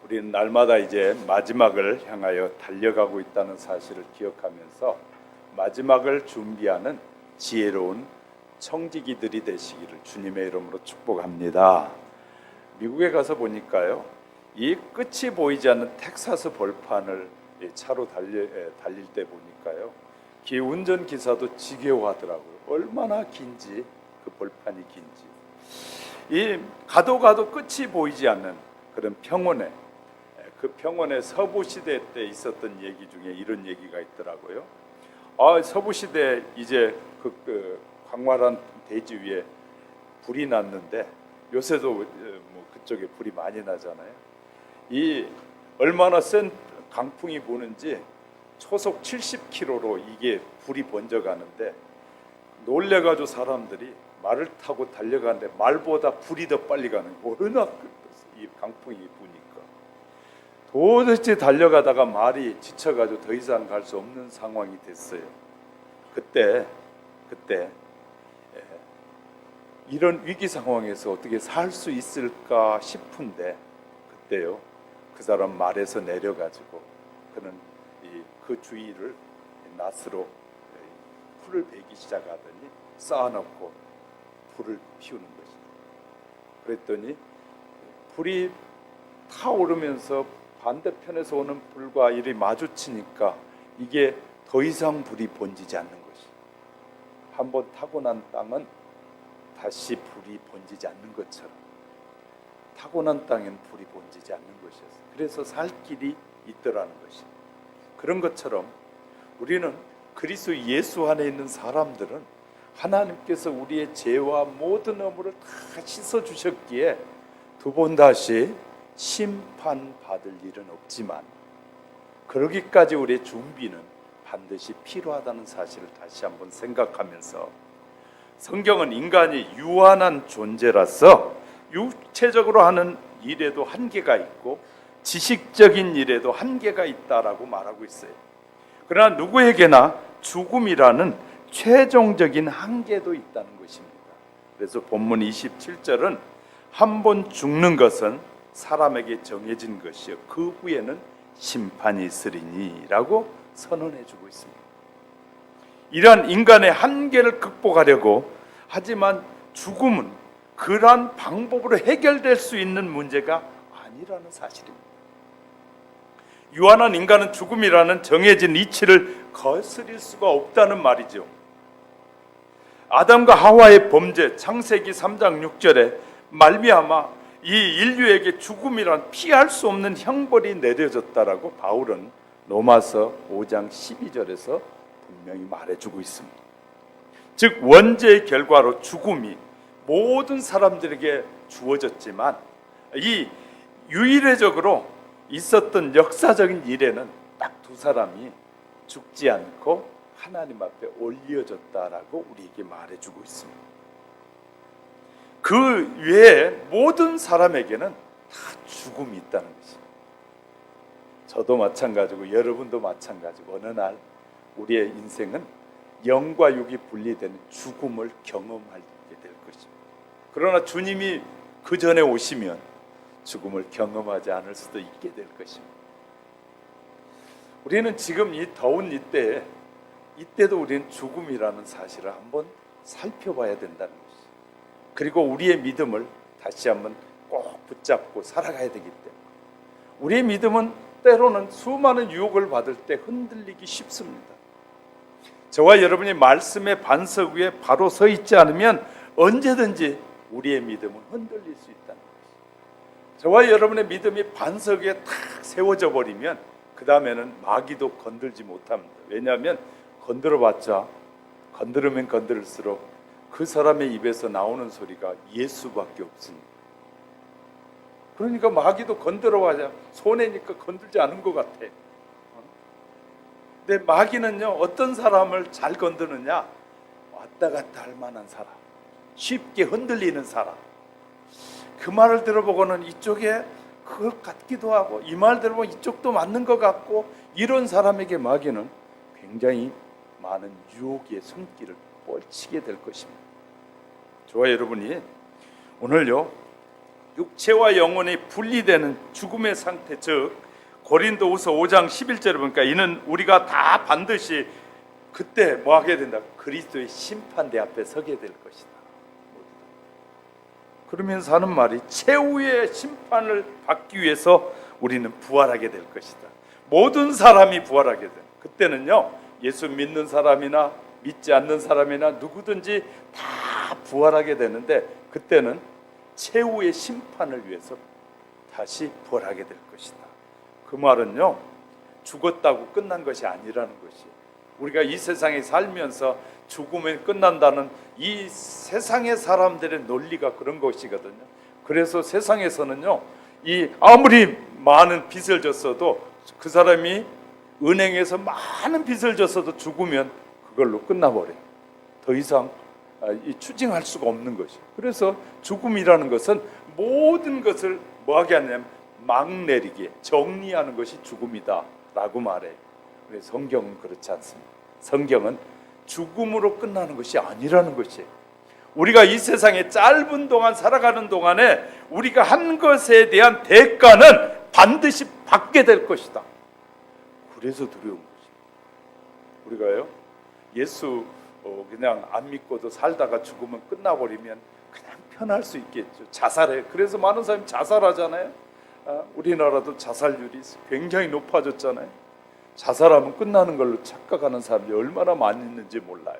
우리는 날마다 이제 마지막을 향하여 달려가고 있다는 사실을 기억하면서 마지막을 준비하는 지혜로운 청지기들이 되시기를 주님의 이름으로 축복합니다. 미국에 가서 보니까요, 이 끝이 보이지 않는 텍사스 벌판을 차로 달릴 때 보니까요, 운전 기사도 지겨워하더라고요. 얼마나 긴지, 그 벌판이 긴지. 이 가도 끝이 보이지 않는 그런 평원에, 그 평원의 서부 시대 때 있었던 얘기 중에 이런 얘기가 있더라고요. 서부 시대 이제 그 광활한 대지 위에 불이 났는데, 요새도 뭐 그쪽에 불이 많이 나잖아요. 이 얼마나 센 강풍이 부는지 초속 70km로 이게 불이 번져가는데, 놀래가지고 사람들이 말을 타고 달려가는데 말보다 불이 더 빨리 가는 거예요. 워낙 이 강풍이 부니까 도대체 달려가다가 말이 지쳐가지고 더 이상 갈 수 없는 상황이 됐어요. 그때 이런 위기 상황에서 어떻게 살 수 있을까 싶은데, 그때요, 그 사람 말에서 내려가지고 그는 그 주위를 낫으로 풀을 베기 시작하더니 쌓아놓고 불을 피우는 것입니다. 그랬더니 불이 타오르면서 반대편에서 오는 불과 이리 마주치니까 이게 더 이상 불이 번지지 않는 것이, 한번 타고 난 땅은 다시 불이 번지지 않는 것처럼 타고난 땅엔 불이 번지지 않는 것이었어요. 그래서 살 길이 있더라는 것이, 그런 것처럼 우리는 그리스도 예수 안에 있는 사람들은 하나님께서 우리의 죄와 모든 허물을 다 씻어 주셨기에 두 번 다시 심판받을 일은 없지만, 그러기까지 우리의 준비는 반드시 필요하다는 사실을 다시 한번 생각하면서, 성경은 인간이 유한한 존재라서 육체적으로 하는 일에도 한계가 있고 지식적인 일에도 한계가 있다라고 말하고 있어요. 그러나 누구에게나 죽음이라는 최종적인 한계도 있다는 것입니다. 그래서 본문 27절은 한 번 죽는 것은 사람에게 정해진 것이요 그 후에는 심판이 있으리니 라고 선언해 주고 있습니다. 이러한 인간의 한계를 극복하려고 하지만 죽음은 그러한 방법으로 해결될 수 있는 문제가 아니라는 사실입니다. 유한한 인간은 죽음이라는 정해진 이치를 거스릴 수가 없다는 말이죠. 아담과 하와의 범죄, 창세기 3장 6절에 말미암아 이 인류에게 죽음이란 피할 수 없는 형벌이 내려졌다라고 바울은 로마서 5장 12절에서 분명히 말해주고 있습니다. 즉 원죄의 결과로 죽음이 모든 사람들에게 주어졌지만, 이 유일적으로 있었던 역사적인 일에는 딱 두 사람이 죽지 않고 하나님 앞에 올려졌다라고 우리에게 말해주고 있습니다. 그 외에 모든 사람에게는 다 죽음이 있다는 것입니다. 저도 마찬가지고 여러분도 마찬가지고 어느 날 우리의 인생은 영과 육이 분리되는 죽음을 경험하게 될 것입니다. 그러나 주님이 그 전에 오시면 죽음을 경험하지 않을 수도 있게 될 것입니다. 우리는 지금 이 더운 이때도 우리는 죽음이라는 사실을 한번 살펴봐야 된다는 것이죠. 그리고 우리의 믿음을 다시 한번 꼭 붙잡고 살아가야 되기 때문에, 우리의 믿음은 때로는 수많은 유혹을 받을 때 흔들리기 쉽습니다. 저와 여러분이 말씀의 반석 위에 바로 서 있지 않으면 언제든지 우리의 믿음은 흔들릴 수 있다는 것이죠. 저와 여러분의 믿음이 반석 위에 탁 세워져 버리면 그 다음에는 마귀도 건들지 못합니다. 왜냐하면 건드려봤자 건드리면 건드릴수록 그 사람의 입에서 나오는 소리가 예수밖에 없습니다. 그러니까 마귀도 건드려봐야 손해니까 건들지 않은 것 같아. 근데 마귀는요, 어떤 사람을 잘 건드느냐, 왔다 갔다 할 만한 사람, 쉽게 흔들리는 사람. 그 말을 들어보고는 이쪽에 그것 같기도 하고 이 말 들으면 이쪽도 맞는 것 같고 이런 사람에게 마귀는 굉장히 많은 유혹의 손길을 뻗치게 될 것입니다. 저와 여러분이 오늘요 육체와 영혼이 분리되는 죽음의 상태, 즉 고린도후서 5장 11절에 보니까 이는 우리가 다 반드시 그때 뭐 하게 된다? 그리스도의 심판대 앞에 서게 될 것이다. 그러면서 하는 말이 최후의 심판을 받기 위해서 우리는 부활하게 될 것이다. 모든 사람이 부활하게 돼. 그때는요 예수 믿는 사람이나 믿지 않는 사람이나 누구든지 다 부활하게 되는데 그때는 최후의 심판을 위해서 다시 부활하게 될 것이다. 그 말은요 죽었다고 끝난 것이 아니라는 것이, 우리가 이 세상에 살면서 죽으면 끝난다는 이 세상의 사람들의 논리가 그런 것이거든요. 그래서 세상에서는요 이 아무리 많은 빚을 졌어도 그 사람이 은행에서 많은 빚을 졌어도 죽으면 그걸로 끝나버려요. 더 이상 추징할 수가 없는 것이에요. 그래서 죽음이라는 것은 모든 것을 뭐하게 하냐면 막 내리게 정리하는 것이 죽음이다 라고 말해요. 그래서 성경은 그렇지 않습니다. 성경은 죽음으로 끝나는 것이 아니라는 것이에요. 우리가 이 세상에 짧은 동안 살아가는 동안에 우리가 한 것에 대한 대가는 반드시 받게 될 것이다. 그래서 두려운 것이에요. 우리가요 예수 그냥 안 믿고도 살다가 죽으면 끝나버리면 그냥 편할 수 있겠죠. 자살해. 그래서 많은 사람이 자살하잖아요. 우리나라도 자살률이 굉장히 높아졌잖아요. 자살하면 끝나는 걸로 착각하는 사람이 얼마나 많이 있는지 몰라요.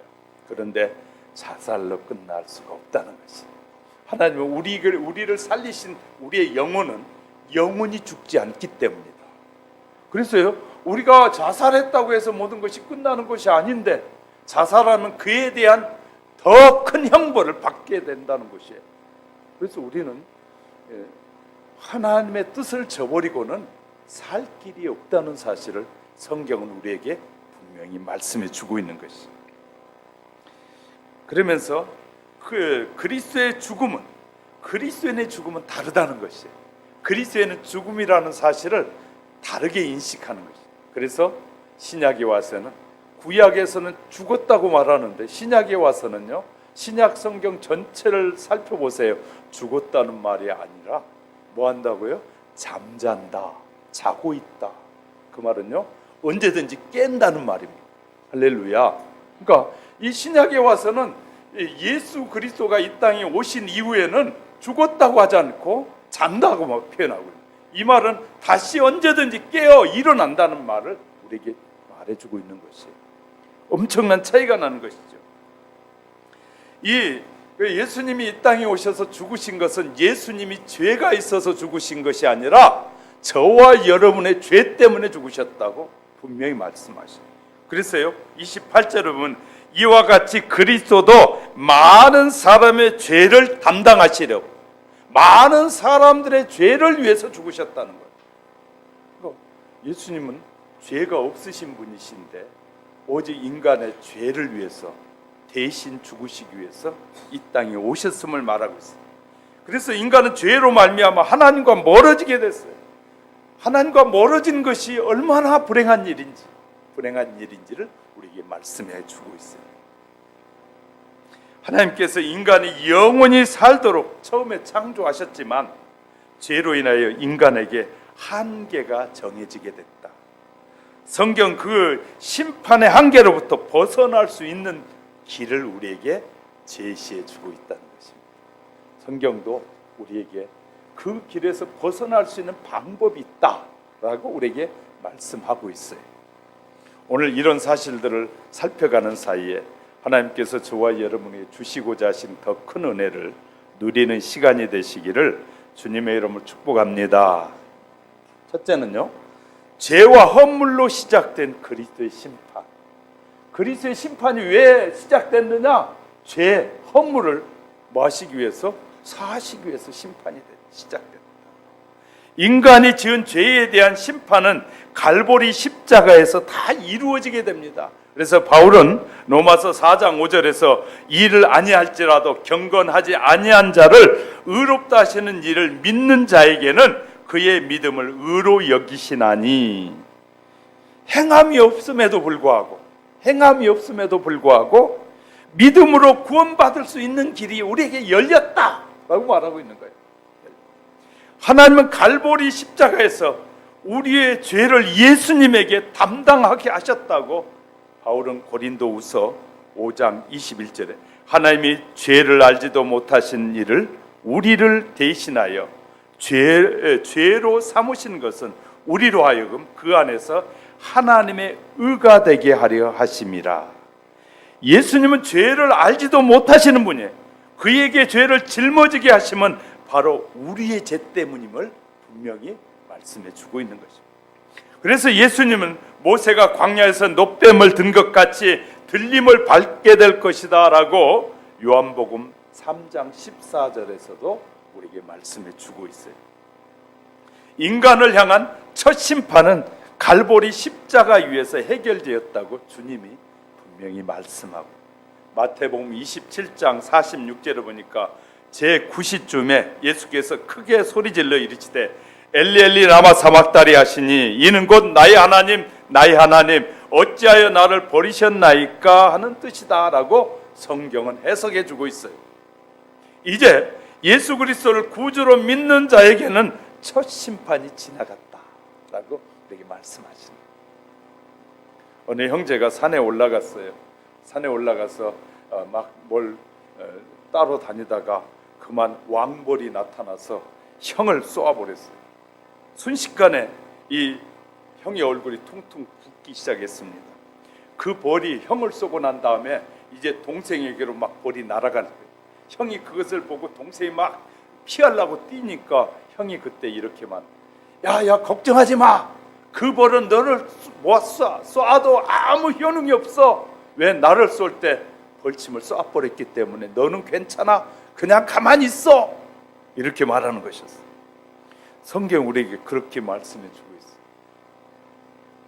그런데 자살로 끝날 수가 없다는 것이, 하나님은 우리를 살리신 우리의 영혼은 영원히 죽지 않기 때문이다. 그래서요 우리가 자살했다고 해서 모든 것이 끝나는 것이 아닌데 자살하면 그에 대한 더 큰 형벌을 받게 된다는 것이에요. 그래서 우리는 하나님의 뜻을 저버리고는 살 길이 없다는 사실을 성경은 우리에게 분명히 말씀해 주고 있는 것이죠. 그러면서 그 그리스도의 죽음은, 그리스도인의 죽음은 다르다는 것이에요. 그리스도인은 죽음이라는 사실을 다르게 인식하는 것이에요. 그래서 신약에 와서는, 구약에서는 죽었다고 말하는데 신약에 와서는요 신약 성경 전체를 살펴보세요. 죽었다는 말이 아니라 뭐 한다고요? 잠잔다, 자고 있다. 그 말은요 언제든지 깬다는 말입니다. 할렐루야. 그러니까 이 신약에 와서는 예수 그리스도가 이 땅에 오신 이후에는 죽었다고 하지 않고 잔다고 막 표현하고, 이 말은 다시 언제든지 깨어 일어난다는 말을 우리에게 말해주고 있는 것이에요. 엄청난 차이가 나는 것이죠. 이 예수님이 이 땅에 오셔서 죽으신 것은 예수님이 죄가 있어서 죽으신 것이 아니라 저와 여러분의 죄 때문에 죽으셨다고 분명히 말씀하셔요. 그래서요 28절에 보면 이와 같이 그리스도도 많은 사람의 죄를 담당하시려고, 많은 사람들의 죄를 위해서 죽으셨다는 거예요. 그러니까 예수님은 죄가 없으신 분이신데 오직 인간의 죄를 위해서 대신 죽으시기 위해서 이 땅에 오셨음을 말하고 있어요. 그래서 인간은 죄로 말미암아 하나님과 멀어지게 됐어요. 하나님과 멀어진 것이 얼마나 불행한 일인지를 우리에게 말씀해 주고 있어요. 하나님께서 인간이 영원히 살도록 처음에 창조하셨지만 죄로 인하여 인간에게 한계가 정해지게 됐다. 성경 그 심판의 한계로부터 벗어날 수 있는 길을 우리에게 제시해 주고 있다는 것입니다. 성경도 우리에게 그 길에서 벗어날 수 있는 방법이 있다라고 우리에게 말씀하고 있어요. 오늘 이런 사실들을 살펴가는 사이에 하나님께서 저와 여러분에게 주시고자 하신 더 큰 은혜를 누리는 시간이 되시기를 주님의 이름으로 축복합니다. 첫째는요, 죄와 허물로 시작된 그리스도의 심판. 그리스도의 심판이 왜 시작됐느냐? 죄, 허물을 뭐 하시기 위해서? 사하시기 위해서 심판이 시작됐다. 인간이 지은 죄에 대한 심판은 갈보리 십자가에서 다 이루어지게 됩니다. 그래서 바울은 로마서 4장 5절에서 이를 아니할지라도 경건하지 아니한 자를 의롭다 하시는 이를 믿는 자에게는 그의 믿음을 의로 여기시나니. 행함이 없음에도 불구하고 믿음으로 구원받을 수 있는 길이 우리에게 열렸다라고 말하고 있는 거예요. 하나님은 갈보리 십자가에서 우리의 죄를 예수님에게 담당하게 하셨다고 바울은 고린도후서 5장 21절에 하나님이 죄를 알지도 못하신 이를 우리를 대신하여 죄로 삼으신 것은 우리로 하여금 그 안에서 하나님의 의가 되게 하려 하심이라. 예수님은 죄를 알지도 못하시는 분이에요. 그에게 죄를 짊어지게 하심은 바로 우리의 죄 때문임을 분명히 말씀해 주고 있는 것입니다. 그래서 예수님은 모세가 광야에서 노뱀을 든 것 같이 들림을 밟게 될 것이다 라고 요한복음 3장 14절에서도 우리에게 말씀해 주고 있어요. 인간을 향한 첫 심판은 갈보리 십자가 위에서 해결되었다고 주님이 분명히 말씀하고, 마태복음 27장 46절을 보니까 제9시쯤에 예수께서 크게 소리질러 이르시되 엘리 엘리 라마 사박다리 하시니 이는 곧 나의 하나님 어찌하여 나를 버리셨나이까 하는 뜻이다 라고 성경은 해석해 주고 있어요. 이제 예수 그리스도를 구주로 믿는 자에게는 첫 심판이 지나갔다 라고 우리에게 말씀하시는 거예요. 어느 형제가 산에 올라갔어요. 산에 올라가서 막 뭘 따로 다니다가 그만 왕벌이 나타나서 형을 쏘아버렸어요. 순식간에 이 형의 얼굴이 퉁퉁 붓기 시작했습니다. 그 벌이 형을 쏘고 난 다음에 이제 동생에게로 막 벌이 날아가는 거예요. 형이 그것을 보고 동생이 막 피하려고 뛰니까 형이 그때 이렇게만, 야 걱정하지 마. 그 벌은 너를 못 쏴도 아무 효능이 없어. 왜? 나를 쏠 때 벌침을 쏴버렸기 때문에 너는 괜찮아. 그냥 가만히 있어. 이렇게 말하는 것이었어요. 성경 우리에게 그렇게 말씀해 주고 있어요.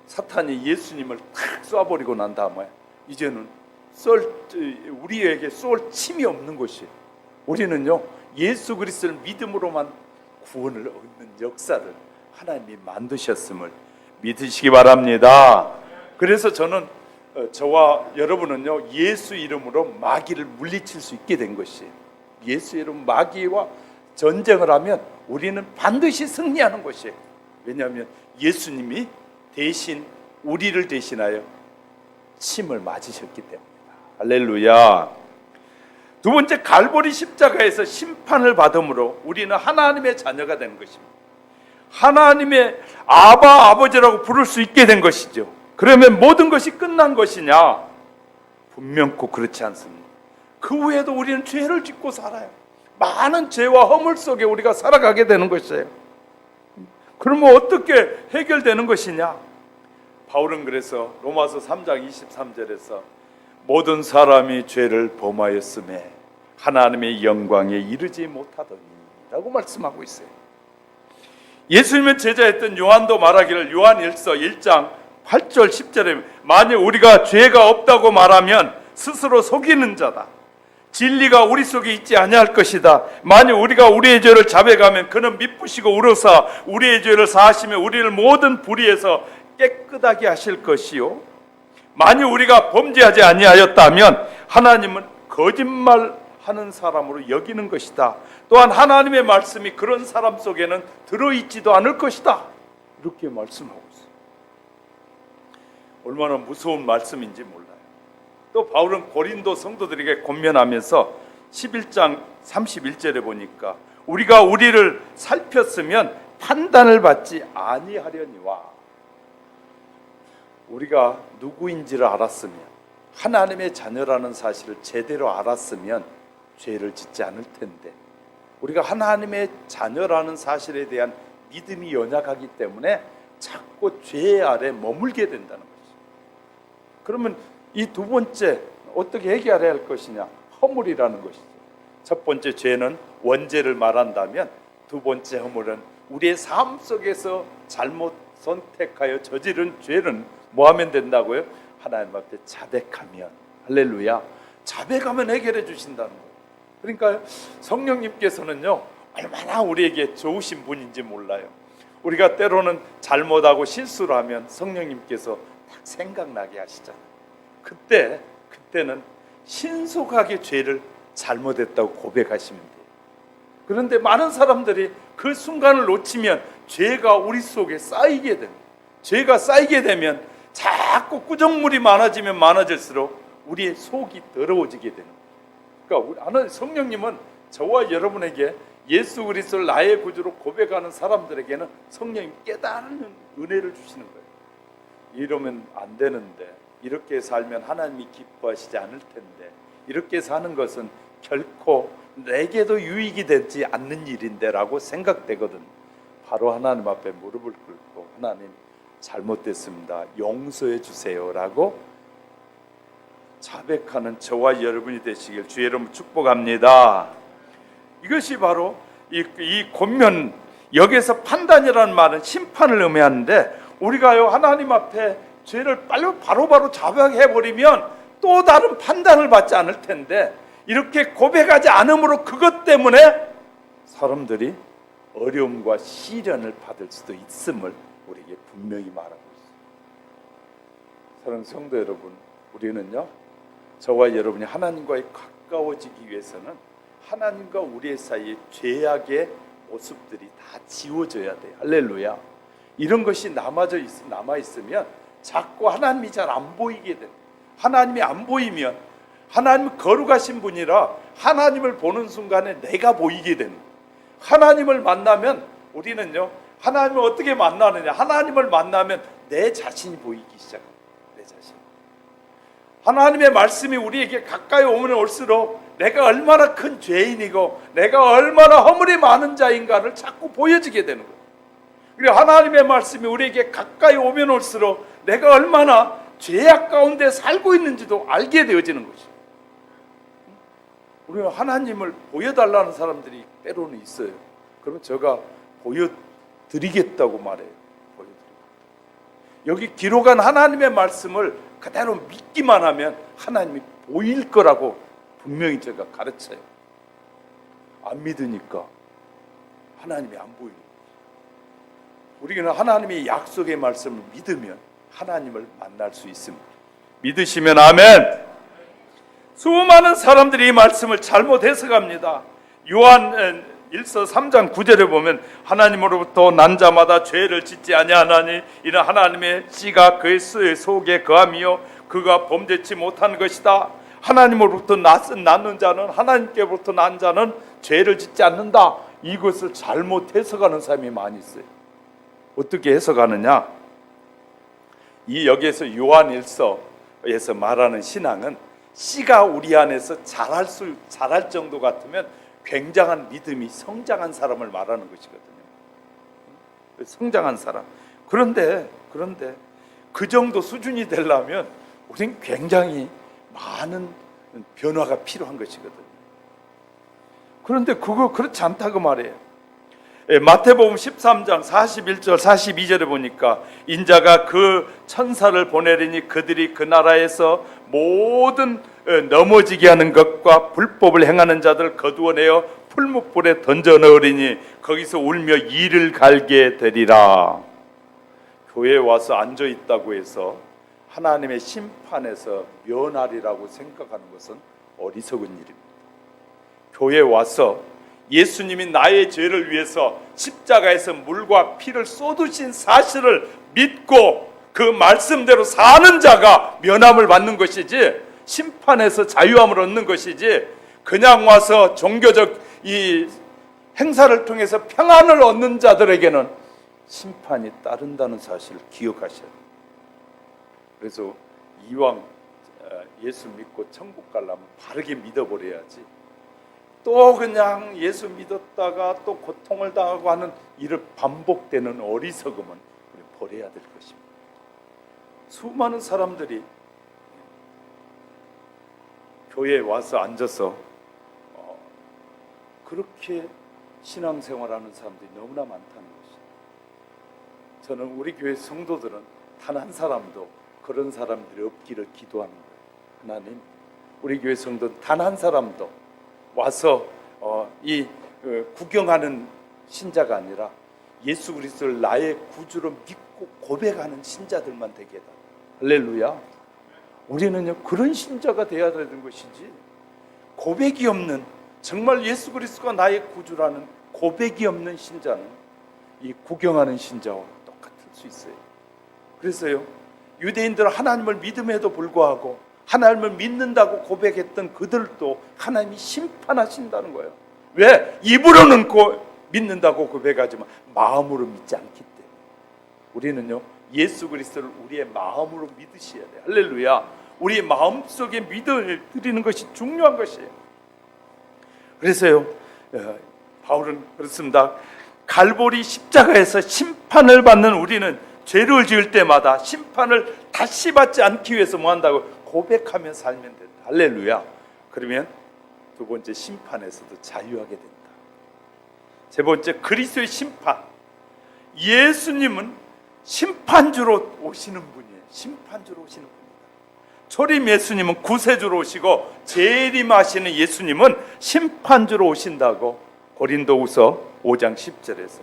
사탄이 예수님을 탁 쏴버리고 난 다음에 이제는 우리에게 쏠 침이 없는 것이에요. 우리는요 예수 그리스도를 믿음으로만 구원을 얻는 역사를 하나님이 만드셨음을 믿으시기 바랍니다. 그래서 저는 저와 여러분은요 예수 이름으로 마귀를 물리칠 수 있게 된 것이에요. 예수 이름 마귀와 전쟁을 하면 우리는 반드시 승리하는 것이에요. 왜냐하면 예수님이 대신 우리를 대신하여 침을 맞으셨기 때문입니다. 할렐루야. 두 번째, 갈보리 십자가에서 심판을 받음으로 우리는 하나님의 자녀가 되는 것입니다. 하나님의 아버지라고 부를 수 있게 된 것이죠. 그러면 모든 것이 끝난 것이냐? 분명코 그렇지 않습니다. 그 후에도 우리는 죄를 짓고 살아요. 많은 죄와 허물 속에 우리가 살아가게 되는 것이에요. 그러면 어떻게 해결되는 것이냐? 바울은 그래서 로마서 3장 23절에서 모든 사람이 죄를 범하였음에 하나님의 영광에 이르지 못하더니 라고 말씀하고 있어요. 예수님의 제자였던 요한도 말하기를 요한1서 1장 8절 10절에 만일 우리가 죄가 없다고 말하면 스스로 속이는 자다. 진리가 우리 속에 있지 아니할 것이다. 만일 우리가 우리의 죄를 자백하면 그는 미쁘시고 우러사 우리의 죄를 사하시며 우리를 모든 불의에서 깨끗하게 하실 것이요. 만일 우리가 범죄하지 아니하였다면 하나님은 거짓말하는 사람으로 여기는 것이다. 또한 하나님의 말씀이 그런 사람 속에는 들어있지도 않을 것이다. 이렇게 말씀하고 있어요. 얼마나 무서운 말씀인지 몰라요. 또 바울은 고린도 성도들에게 권면하면서 11장 31절에 보니까 우리가 우리를 살폈으면 판단을 받지 아니하려니와, 우리가 누구인지를 알았으면, 하나님의 자녀라는 사실을 제대로 알았으면 죄를 짓지 않을 텐데, 우리가 하나님의 자녀라는 사실에 대한 믿음이 연약하기 때문에 자꾸 죄 아래 머물게 된다는 것이죠. 그러면 이 두 번째 어떻게 해결해야 할 것이냐? 허물이라는 것이죠. 첫 번째 죄는 원죄를 말한다면, 두 번째 허물은 우리의 삶 속에서 잘못 선택하여 저지른 죄는 뭐 하면 된다고요? 하나님 앞에 자백하면, 할렐루야, 자백하면 해결해 주신다는 거예요. 그러니까 성령님께서는요 얼마나 우리에게 좋으신 분인지 몰라요. 우리가 때로는 잘못하고 실수를 하면 성령님께서 딱 생각나게 하시잖아요. 그때는 신속하게 죄를 잘못했다고 고백하시면 돼요. 그런데 많은 사람들이 그 순간을 놓치면 죄가 우리 속에 쌓이게 됩니다. 죄가 쌓이게 되면 자꾸 꾸정물이 많아지면 많아질수록 우리의 속이 더러워지게 되는 거예요. 그러니까 성령님은 저와 여러분에게 예수 그리스도를 나의 구주로 고백하는 사람들에게는 성령님 깨달는 은혜를 주시는 거예요. 이러면 안 되는데, 이렇게 살면 하나님이 기뻐하시지 않을 텐데, 이렇게 사는 것은 결코 내게도 유익이 되지 않는 일인데 라고 생각되거든. 바로 하나님 앞에 무릎을 꿇고 하나님 잘못됐습니다, 용서해 주세요 라고 자백하는 저와 여러분이 되시길 주의 이름으로 축복합니다. 이것이 바로 이 권면, 여기서 판단이라는 말은 심판을 의미하는데, 우리가요 하나님 앞에 죄를 바로바로 자백해버리면 또 다른 판단을 받지 않을 텐데, 이렇게 고백하지 않으므로 그것 때문에 사람들이 어려움과 시련을 받을 수도 있음을 우리에게 분명히 말하고 있습니다. 사랑하는 성도 여러분, 우리는요 저와 여러분이 하나님과 가까워지기 위해서는 하나님과 우리의 사이에 죄악의 모습들이 다 지워져야 돼요. 할렐루야. 이런 것이 남아있으면 자꾸 하나님이 잘 안 보이게 돼요. 하나님이 안 보이면, 하나님은 거룩하신 분이라 하나님을 보는 순간에 내가 보이게 되는 거예요. 하나님을 만나면 우리는요 하나님을 어떻게 만나느냐, 하나님을 만나면 내 자신이 보이기 시작합니다. 내 자신. 하나님의 말씀이 우리에게 가까이 오면 올수록 내가 얼마나 큰 죄인이고 내가 얼마나 허물이 많은 자인가를 자꾸 보여지게 되는 거예요. 그리고 하나님의 말씀이 우리에게 가까이 오면 올수록 내가 얼마나 죄악 가운데 살고 있는지도 알게 되어지는 것이죠. 우리는 하나님을 보여달라는 사람들이 때로는 있어요. 그러면 제가 보여드리겠다고 말해요. 여기 기록한 하나님의 말씀을 그대로 믿기만 하면 하나님이 보일 거라고 분명히 제가 가르쳐요. 안 믿으니까 하나님이 안 보이는 거예요. 우리는 하나님의 약속의 말씀을 믿으면 하나님을 만날 수 있습니다. 믿으시면 아멘. 수많은 사람들이 이 말씀을 잘못 해석합니다. 요한 1서 3장 9절에 보면 하나님으로부터 난 자마다 죄를 짓지 아니하나니 이는 하나님의 씨가 그의 속에 거함이요 그가 범죄치 못한 것이다. 하나님으로부터 낳는 자는, 하나님께로부터 난 자는 죄를 짓지 않는다. 이것을 잘못 해석하는 사람이 많이 있어요. 어떻게 해석하느냐? 이 여기에서 요한 1서에서 말하는 신앙은 씨가 우리 안에서 자랄 정도 같으면 굉장한 믿음이 성장한 사람을 말하는 것이거든요. 성장한 사람. 그런데 그 정도 수준이 되려면 우린 굉장히 많은 변화가 필요한 것이거든요. 그런데 그거 그렇지 않다고 말해요. 마태복음 13장 41절 42절에 보니까 인자가 그 천사를 보내리니 그들이 그 나라에서 모든 넘어지게 하는 것과 불법을 행하는 자들 거두어내어 풀무불에 던져 넣으리니 거기서 울며 이를 갈게 되리라. 교회에 와서 앉아 있다고 해서 하나님의 심판에서 면하리라고 생각하는 것은 어리석은 일입니다. 교회에 와서 예수님이 나의 죄를 위해서 십자가에서 물과 피를 쏟으신 사실을 믿고 그 말씀대로 사는 자가 면함을 받는 것이지, 심판에서 자유함을 얻는 것이지, 그냥 와서 종교적 이 행사를 통해서 평안을 얻는 자들에게는 심판이 따른다는 사실을 기억하셔야 돼요. 그래서 이왕 예수 믿고 천국 가려면 바르게 믿어버려야지, 또 그냥 예수 믿었다가 또 고통을 당하고 하는 일을 반복되는 어리석음은 버려야 될 것입니다. 수많은 사람들이 교회에 와서 앉아서 그렇게 신앙생활하는 사람들이 너무나 많다는 것이죠. 저는 우리 교회 성도들은 단 한 사람도 그런 사람들이 없기를 기도하는 거예요. 하나님, 우리 교회 성도는 단 한 사람도 와서 구경하는 신자가 아니라 예수 그리스도를 나의 구주로 믿고 고백하는 신자들만 되게 해달라. 할렐루야. 우리는요 그런 신자가 되어야 되는 것이지, 고백이 없는, 정말 예수 그리스도가 나의 구주라는 고백이 없는 신자는 이 구경하는 신자와 똑같을 수 있어요. 그래서요 유대인들은 하나님을 믿음에도 불구하고 하나님을 믿는다고 고백했던 그들도 하나님이 심판하신다는 거예요. 왜? 입으로는 믿는다고 고백하지만 마음으로 믿지 않기 때문에. 우리는요 예수 그리스도를 우리의 마음으로 믿으셔야 돼요. 할렐루야. 우리의 마음속에 믿음을 드리는 것이 중요한 것이에요. 그래서요 바울은 그렇습니다. 갈보리 십자가에서 심판을 받는 우리는 죄를 지을 때마다 심판을 다시 받지 않기 위해서 뭐 한다고? 고백하며 살면 된다. 할렐루야. 그러면 두 번째, 심판에서도 자유하게 된다. 세 번째, 그리스도의 심판. 예수님은 심판주로 오시는 분이에요. 심판주로 오시는 분입니다. 초림 예수님은 구세주로 오시고 재림하시는 예수님은 심판주로 오신다고 고린도후서 5장 10절에서.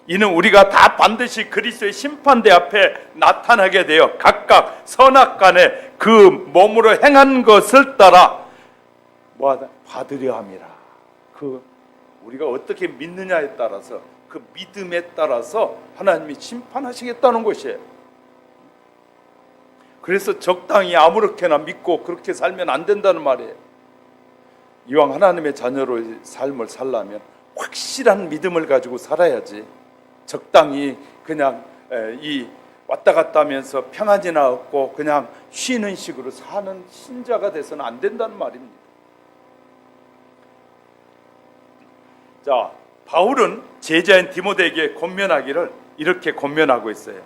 이는 우리가 다 반드시 그리스도의 심판대 앞에 나타나게 되어 각각 선악간에 그 몸으로 행한 것을 따라 뭐하다? 받으려 함이라. 우리가 어떻게 믿느냐에 따라서, 그 믿음에 따라서 하나님이 심판하시겠다는 것이에요. 그래서 적당히 아무렇게나 믿고 그렇게 살면 안 된다는 말이에요. 이왕 하나님의 자녀로의 삶을 살려면 확실한 믿음을 가지고 살아야지, 적당히 그냥 이 왔다 갔다 하면서 평안이나 얻고 그냥 쉬는 식으로 사는 신자가 돼서는 안 된다는 말입니다. 자, 바울은 제자인 디모데에게 권면하기를 이렇게 권면하고 있어요.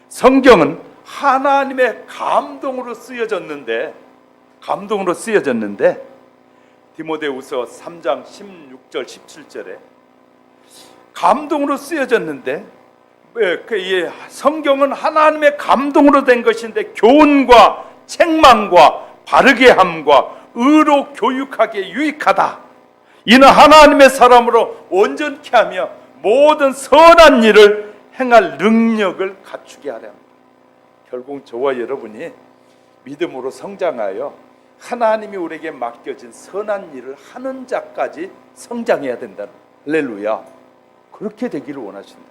성경은 하나님의 감동으로 쓰여졌는데 디모데후서 3장 16절 17절에 감동으로 쓰여졌는데, 성경은 하나님의 감동으로 된 것인데 교훈과 책망과 바르게 함과 의로 교육하기에 유익하다. 이는 하나님의 사람으로 온전케 하며 모든 선한 일을 행할 능력을 갖추게 하려 합니다. 결국 저와 여러분이 믿음으로 성장하여 하나님이 우리에게 맡겨진 선한 일을 하는 자까지 성장해야 된다는, 할렐루야. 그렇게 되기를 원하신다.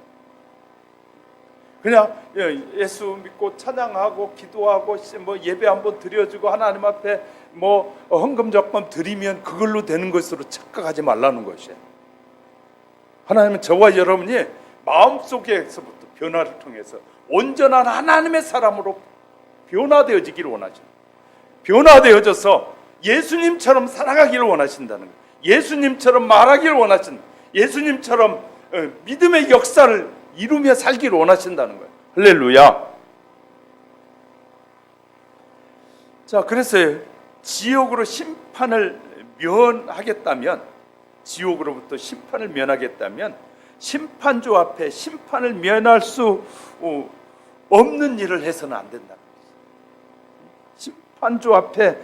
그냥 예수 믿고 찬양하고 기도하고 뭐 예배 한번 드려주고 하나님 앞에 뭐 헌금 적금 드리면 그걸로 되는 것으로 착각하지 말라는 것이에요. 하나님은 저와 여러분이 마음속에서부터 변화를 통해서 온전한 하나님의 사람으로 변화되어지기를 원하죠. 변화되어져서 예수님처럼 살아가기를 원하신다는 거예요. 예수님처럼 말하기를 원하신다. 예수님처럼 믿음의 역사를 이루며 살기를 원하신다는 거예요. 할렐루야. 자, 그래서 지옥으로 심판을 면하겠다면, 지옥으로부터 심판을 면하겠다면 심판주 앞에 심판을 면할 수 없는 일을 해서는 안 된다는 거예요. 심판주 앞에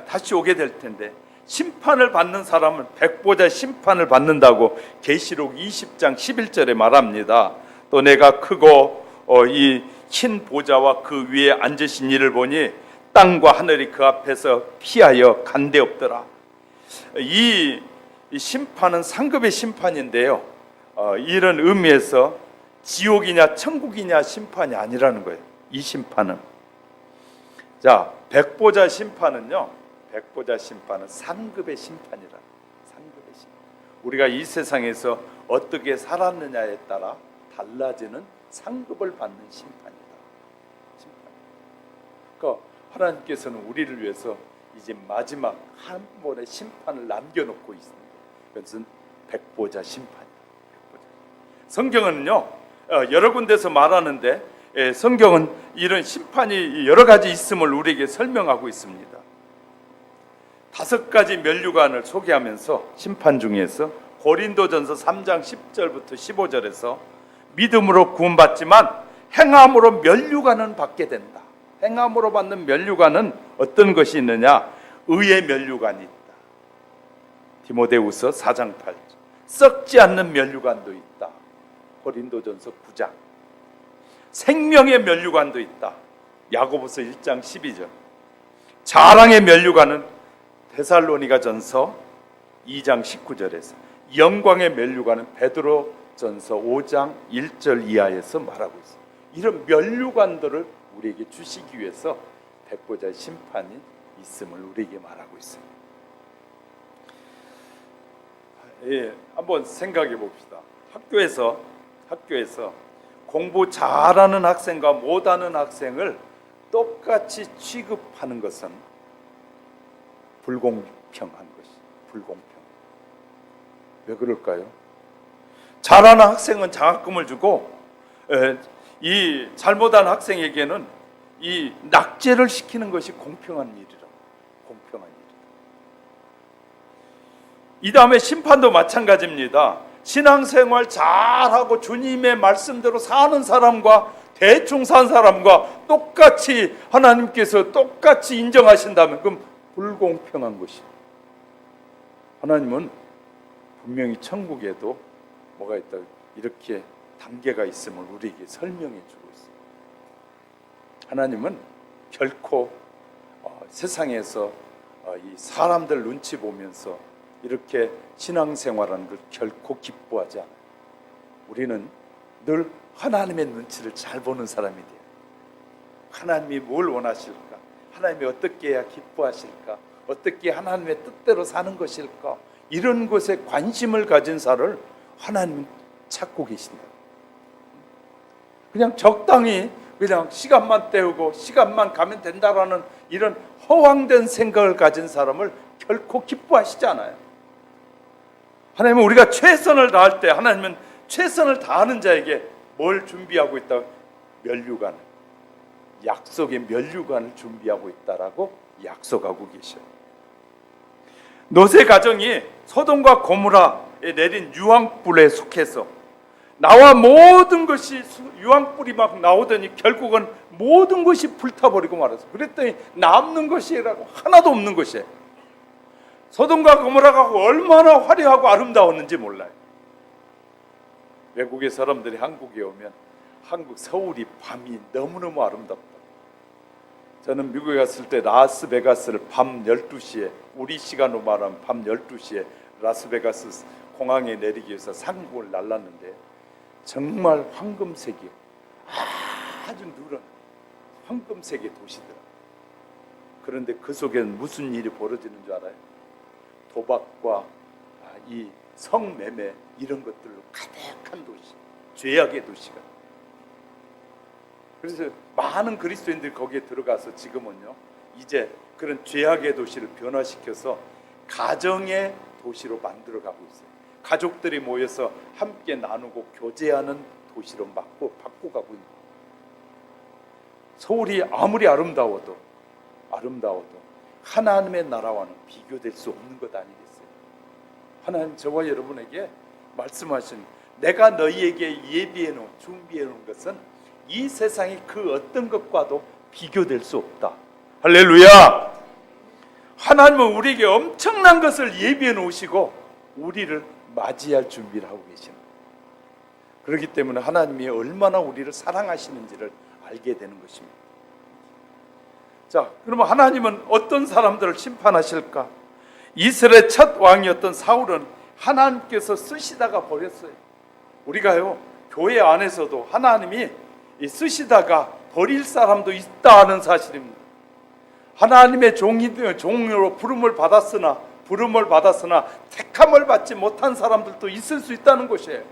다시 오게 될 텐데, 심판을 받는 사람은 백보자 심판을 받는다고 계시록 20장 11절에 말합니다. 또 내가 크고 이 흰 보좌와 그 위에 앉으신 이를 보니 땅과 하늘이 그 앞에서 피하여 간데 없더라. 이 심판은 상급의 심판인데요, 이런 의미에서 지옥이냐 천국이냐 심판이 아니라는 거예요. 이 심판은. 자, 백보자 심판은요, 백보자 심판은 상급의 심판이라. 상급의 심판. 우리가 이 세상에서 어떻게 살았느냐에 따라 달라지는 상급을 받는 심판이다. 심판. 그러니까 하나님께서는 우리를 위해서 이제 마지막 한 번의 심판을 남겨놓고 있습니다. 그것은 백보자 심판이다. 백보자. 성경은요 여러 군데서 말하는데, 성경은 이런 심판이 여러 가지 있음을 우리에게 설명하고 있습니다. 5가지 면류관을 소개하면서 심판 중에서 고린도전서 3장 10절부터 15절에서 믿음으로 구원받지만 행함으로 면류관은 받게 된다. 행함으로 받는 면류관은 어떤 것이 있느냐? 의의 면류관이 있다. 디모데후서 4장 8절. 썩지 않는 면류관도 있다. 고린도전서 9장. 생명의 면류관도 있다. 야고보서 1장 12절. 자랑의 면류관은 데살로니가전서 2장 19절에서, 영광의 면류관은 베드로전서 5장 1절 이하에서 말하고 있습니다. 이런 면류관들을 우리에게 주시기 위해서 백보자 심판이 있음을 우리에게 말하고 있습니다. 예, 한번 생각해 봅시다. 학교에서 공부 잘하는 학생과 못하는 학생을 똑같이 취급하는 것은 불공평한 것이 불공평. 왜 그럴까요? 잘하는 학생은 장학금을 주고 이 잘못한 학생에게는 이 낙제를 시키는 것이 공평한 일이라. 공평한 일. 이 다음에 심판도 마찬가지입니다. 신앙생활 잘하고 주님의 말씀대로 사는 사람과 대충 산 사람과 똑같이 하나님께서 똑같이 인정하신다면 그럼 불공평한 것이에요. 하나님은 분명히 천국에도 뭐가 있다, 이렇게 단계가 있음을 우리에게 설명해 주고 있어요. 하나님은 결코 세상에서 이 사람들 눈치 보면서 이렇게 신앙생활하는 걸 결코 기뻐하지 않아요. 우리는 늘 하나님의 눈치를 잘 보는 사람이 돼요. 하나님이 뭘 원하실까? 하나님이 어떻게 해야 기뻐하실까? 어떻게 하나님의 뜻대로 사는 것일까? 이런 것에 관심을 가진 사를 하나님은 찾고 계신다. 그냥 적당히 그냥 시간만 때우고 시간만 가면 된다라는 이런 허황된 생각을 가진 사람을 결코 기뻐하시지 않아요. 하나님은 우리가 최선을 다할 때 하나님은 최선을 다하는 자에게 뭘 준비하고 있다? 면류관, 약속의 면류관을 준비하고 있다라고 약속하고 계셔요. 롯의 가정이 소돔과 고모라에 내린 유황불에 속해서 나와 모든 것이 유황불이 막 나오더니 결국은 모든 것이 불타버리고 말았어. 그랬더니 남는 것이라고 하나도 없는 것이에요. 소돔과 고모라가 얼마나 화려하고 아름다웠는지 몰라요. 외국의 사람들이 한국에 오면 한국 서울이 밤이 너무너무 아름답다. 저는 미국에 갔을 때 라스베가스를 밤 12시에, 우리 시간으로 말하면 밤 12시에 라스베가스 공항에 내리기 위해서 상공을 날랐는데 정말 황금색이요, 아주 누런 황금색의 도시더라. 그런데 그 속에는 무슨 일이 벌어지는 줄 알아요? 도박과 이 성매매 이런 것들로 가득한 도시, 죄악의 도시가. 그래서 많은 그리스도인들이 거기에 들어가서 지금은요, 이제 그런 죄악의 도시를 변화시켜서 가정의 도시로 만들어가고 있어요. 가족들이 모여서 함께 나누고 교제하는 도시로 바꿔가고 있는 거예요. 서울이 아무리 아름다워도 하나님의 나라와는 비교될 수 없는 것 아니겠어요? 하나님 저와 여러분에게 말씀하신, 내가 너희에게 준비해 놓은 것은 이 세상의 그 어떤 것과도 비교될 수 없다. 할렐루야! 하나님은 우리에게 엄청난 것을 예비해 놓으시고 우리를 맞이할 준비를 하고 계십니다. 그렇기 때문에 하나님이 얼마나 우리를 사랑하시는지를 알게 되는 것입니다. 자, 그러면 하나님은 어떤 사람들을 심판하실까? 이스라엘의 첫 왕이었던 사울은 하나님께서 쓰시다가 버렸어요. 우리가요, 교회 안에서도 하나님이 쓰시다가 버릴 사람도 있다는 사실입니다. 하나님의 종으로 부름을 받았으나 택함을 받지 못한 사람들도 있을 수 있다는 것이에요.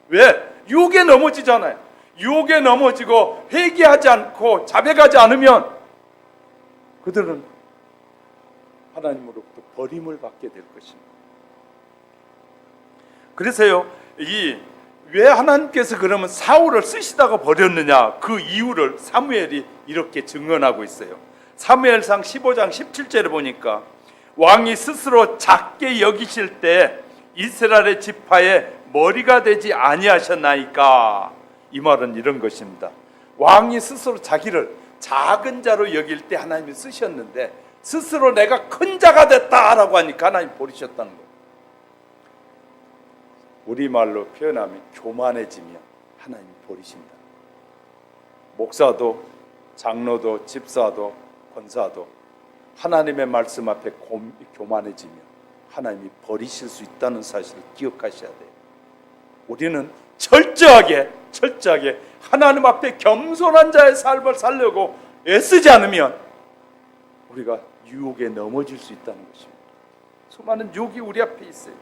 왜? 유혹에 넘어지잖아요. 유혹에 넘어지고 회개하지 않고 자백하지 않으면 그들은 하나님으로부터 버림을 받게 될 것입니다. 그래서요, 왜 하나님께서 그러면 사울을 쓰시다가 버렸느냐, 그 이유를 사무엘이 이렇게 증언하고 있어요. 사무엘상 15장 17절에 보니까 왕이 스스로 작게 여기실 때 이스라엘의 지파의 머리가 되지 아니하셨나이까. 이 말은 이런 것입니다. 왕이 스스로 자기를 작은 자로 여길 때 하나님이 쓰셨는데 스스로 내가 큰 자가 됐다라고 하니까 하나님 버리셨다는 거예요. 우리말로 표현하면 교만해지면 하나님이 버리신다. 목사도 장로도 집사도 권사도 하나님의 말씀 앞에 교만해지면 하나님이 버리실 수 있다는 사실을 기억하셔야 돼요. 우리는 철저하게 하나님 앞에 겸손한 자의 삶을 살려고 애쓰지 않으면 우리가 유혹에 넘어질 수 있다는 것입니다. 수많은 유혹이 우리 앞에 있어요.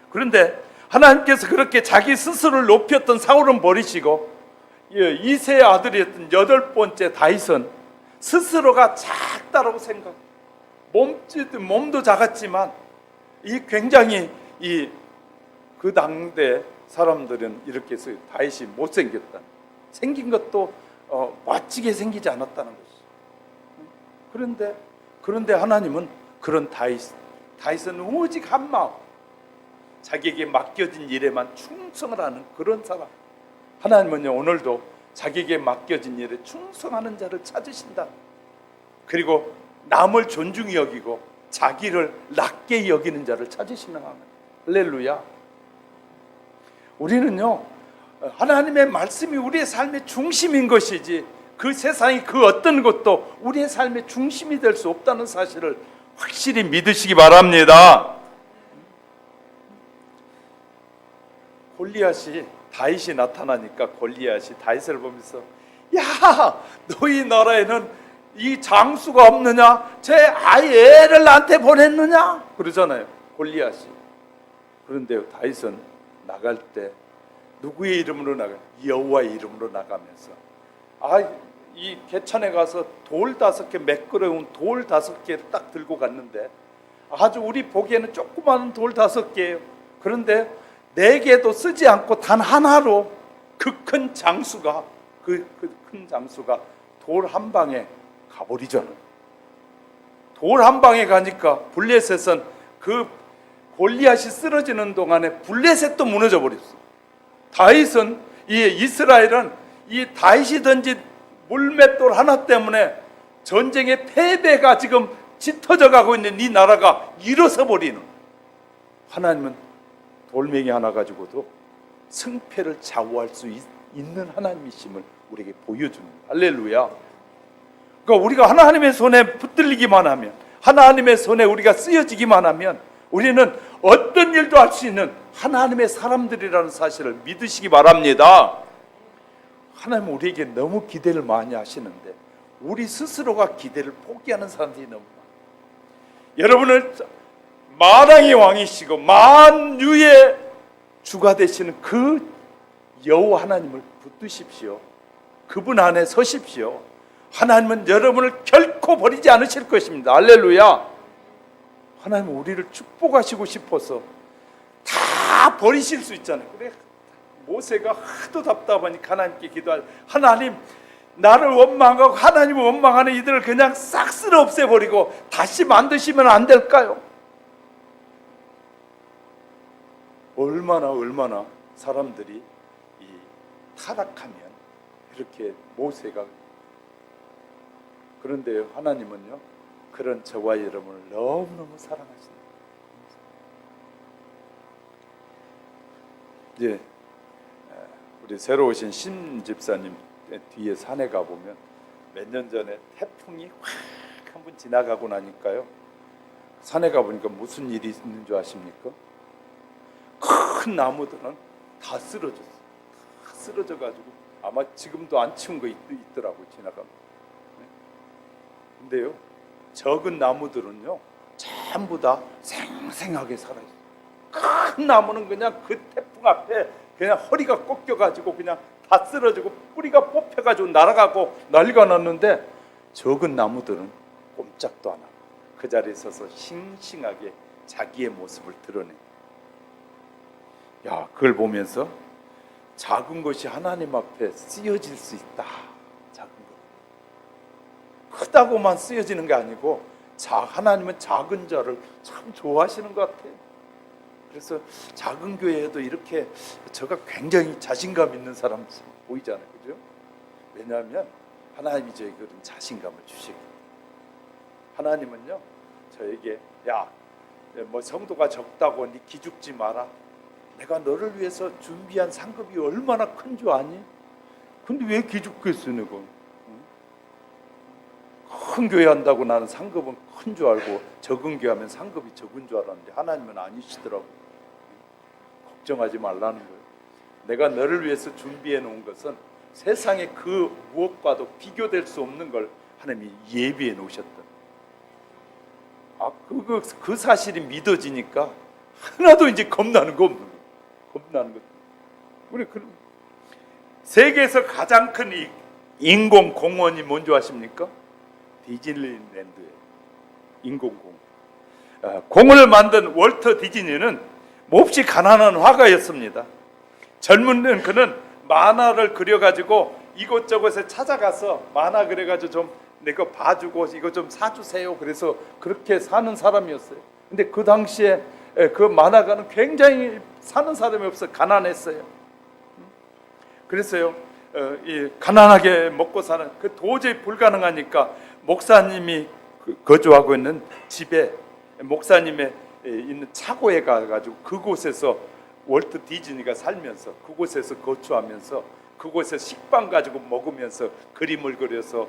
그런데 하나님께서 그렇게 자기 스스로를 높였던 사울은 버리시고 이세의 아들이었던 8번째 다윗은 스스로가 작다라고 생각, 몸도 작았지만 굉장히 그 당대 사람들은 이렇게 해서 다윗이 못생겼다, 생긴 것도 멋지게 생기지 않았다는 것이죠. 그런데 하나님은 그런 다윗은 오직 한 마음, 자기에게 맡겨진 일에만 충성을 하는 그런 사람. 하나님은요, 오늘도 자기에게 맡겨진 일에 충성하는 자를 찾으신다. 그리고 남을 존중히 여기고 자기를 낮게 여기는 자를 찾으시는 하나님. 할렐루야. 우리는요, 하나님의 말씀이 우리의 삶의 중심인 것이지 그 세상이 그 어떤 것도 우리의 삶의 중심이 될 수 없다는 사실을 확실히 믿으시기 바랍니다. 다윗이 나타나니까 골리앗이 다윗을 보면서, 야, 너희 나라에는 이 장수가 없느냐? 제 애를 나한테 보냈느냐? 그러잖아요, 골리앗이. 그런데 다윗은 나갈 때 누구의 이름으로 나가? 여호와의 이름으로 나가면서, 이 개천에 가서 돌 5개, 매끄러운 돌 5개를 딱 들고 갔는데 아주 우리 보기에는 조그마한 돌 5개예요. 그런데 4개도 쓰지 않고 단 하나로 그 큰 장수가 돌 한 방에 가버리잖아요. 돌 한 방에 가니까 블레셋은 그 골리앗이 쓰러지는 동안에 블레셋도 무너져 버렸어. 다윗은 이스라엘은 이 다윗이 던진 물맷돌 하나 때문에 전쟁의 패배가 지금 짙어져 가고 있는 이 나라가 일어서 버리는, 하나님은 돌멩이 하나 가지고도 승패를 좌우할 수 있는 하나님이심을 우리에게 보여줍니다. 할렐루야. 그러니까 우리가 하나님의 손에 붙들리기만 하면, 하나님의 손에 우리가 쓰여지기만 하면 우리는 어떤 일도 할 수 있는 하나님의 사람들이라는 사실을 믿으시기 바랍니다. 하나님은 우리에게 너무 기대를 많이 하시는데 우리 스스로가 기대를 포기하는 사람들이 너무 많아요. 여러분을 만왕의 왕이시고 만유의 주가 되시는 그 여호와 하나님을 붙드십시오. 그분 안에 서십시오. 하나님은 여러분을 결코 버리지 않으실 것입니다. 할렐루야. 하나님은 우리를 축복하시고 싶어서 다 버리실 수 있잖아요. 그래, 모세가 하도 답답하니까 하나님께 기도할, 하나님, 나를 원망하고 하나님을 원망하는 이들을 그냥 싹 쓸어 없애버리고 다시 만드시면 안 될까요? 얼마나 사람들이 타락하면 이렇게 모세가, 그런데요, 하나님은요, 그런 저와 여러분을 너무너무 사랑하십니다. 이제 우리 새로 오신 신 집사님 뒤에 산에 가보면 몇 년 전에 태풍이 확 한 번 지나가고 나니까요, 산에 가보니까 무슨 일이 있는 줄 아십니까? 큰 나무들은 다 쓰러졌어요. 다 쓰러져가지고 아마 지금도 안 치운 거 있더라고요, 지나가면. 근데요, 적은 나무들은요 전부 다 생생하게 살아있어요. 큰 나무는 그냥 그 태풍 앞에 그냥 허리가 꺾여가지고 그냥 다 쓰러지고 뿌리가 뽑혀가지고 날아가고 난리가 났는데, 적은 나무들은 꼼짝도 안 하고 그 자리에 서서 싱싱하게 자기의 모습을 드러내. 야, 그걸 보면서 작은 것이 하나님 앞에 쓰여질 수 있다. 작은 것, 크다고만 쓰여지는 게 아니고 하나님은 작은 자를 참 좋아하시는 것 같아요. 그래서 작은 교회에도 이렇게 제가 굉장히 자신감 있는 사람 보이잖아요, 그죠? 왜냐하면 하나님이 저에게 그런 자신감을 주시거든요. 하나님은요, 저에게, 야, 뭐 성도가 적다고 네 기죽지 마라. 내가 너를 위해서 준비한 상급이 얼마나 큰 줄 아니? 근데 왜 기죽겠어 내가? 큰 교회 한다고 나는 상급은 큰 줄 알고 적은 교회 하면 상급이 적은 줄 알았는데 하나님은 아니시더라고. 걱정하지 말라는 거예요. 내가 너를 위해서 준비해 놓은 것은 세상의 그 무엇과도 비교될 수 없는 걸 하나님이 예비해 놓으셨다. 그 사실이 믿어지니까 하나도 이제 겁나는 거 없는 거예요. 겁나는 것. 우리 세계에서 가장 큰 이 인공 공원이 뭔지 아십니까? 디즈니랜드예요. 인공공원. 공원을 만든 월터 디즈니는 몹시 가난한 화가였습니다. 젊은 그는 만화를 그려가지고 이곳저곳에 찾아가서 만화 그려가지고 좀 내가 봐주고 이거 좀 사주세요. 그래서 그렇게 사는 사람이었어요. 근데 그 당시에 그 만화가는 굉장히 사는 사람이 없어 가난했어요. 그래서요, 가난하게 먹고 사는 그 도저히 불가능하니까 목사님이 거주하고 있는 집에 목사님의 있는 차고에 가가지고 그곳에서 월트 디즈니가 살면서 그곳에서 거주하면서 그곳에 식빵 가지고 먹으면서 그림을 그려서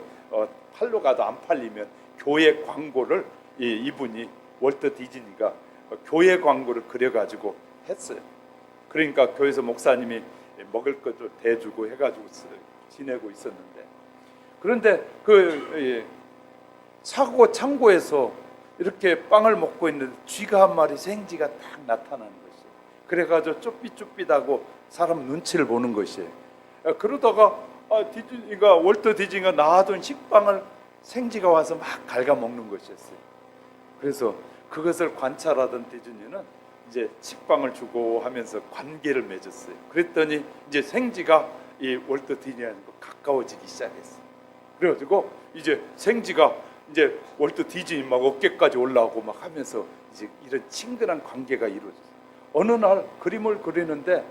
팔로 가도 안 팔리면 교회 광고를 이분이 월트 디즈니가 교회 광고를 그려가지고 했어요. 그러니까 교회에서 목사님이 먹을 것도 대주고 해가지고 지내고 있었는데, 그런데 그 차고 창고에서 이렇게 빵을 먹고 있는데 쥐가 한 마리 생쥐가 딱 나타나는 것이에요. 그래가지고 쭈삣쭈삣하고 사람 눈치를 보는 것이에요. 그러다가 디즈니가 월터 디즈니가 놔둔 식빵을 생쥐가 와서 막 갉아먹는 것이었어요. 그래서 그것을 관찰하던 디즈니는 이제 식빵을 주고 하면서 관계를 맺었어요. 그랬더니 이제 생쥐가 이 월터 디즈니하고 가까워지기 시작했어요. 그래가지고 이제 생쥐가 이제 월터 디즈니 막 어깨까지 올라오고 막 하면서 이제 이런 친근한 관계가 이루어졌어요. 어느 날 그림을 그리는데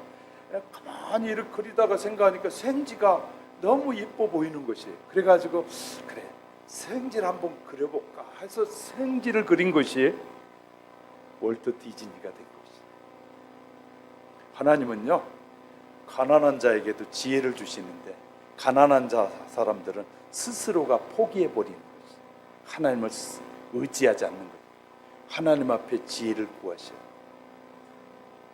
가만히 이렇게 그리다가 생각하니까 생쥐가 너무 예뻐 보이는 것이에요. 그래가지고 그래 생쥐를 한번 그려볼까 해서 생쥐를 그린 것이 월터 디즈니가 된 것이에요. 하나님은요 가난한 자에게도 지혜를 주시는데 가난한 사람들은 스스로가 포기해버리는 것이에요. 하나님을 의지하지 않는 거예요. 하나님 앞에 지혜를 구하셔요.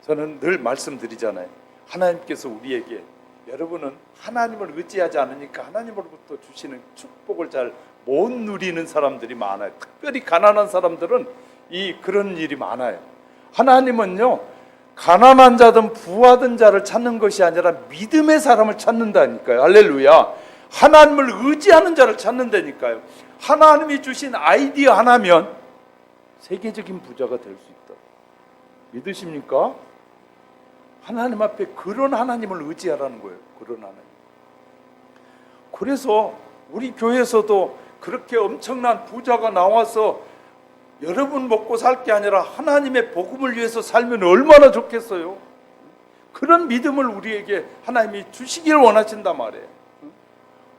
저는 늘 말씀드리잖아요. 하나님께서 우리에게 여러분은 하나님을 의지하지 않으니까 하나님으로부터 주시는 축복을 잘 못 누리는 사람들이 많아요. 특별히 가난한 사람들은 그런 일이 많아요. 하나님은요 가난한 자든 부하든 자를 찾는 것이 아니라 믿음의 사람을 찾는다니까요. 할렐루야. 하나님을 의지하는 자를 찾는다니까요. 하나님이 주신 아이디어 하나면 세계적인 부자가 될 수 있다. 믿으십니까? 하나님 앞에 그런 하나님을 의지하라는 거예요. 그런 하나님. 그래서 우리 교회에서도 그렇게 엄청난 부자가 나와서 여러분 먹고 살 게 아니라 하나님의 복음을 위해서 살면 얼마나 좋겠어요. 그런 믿음을 우리에게 하나님이 주시기를 원하신단 말이에요.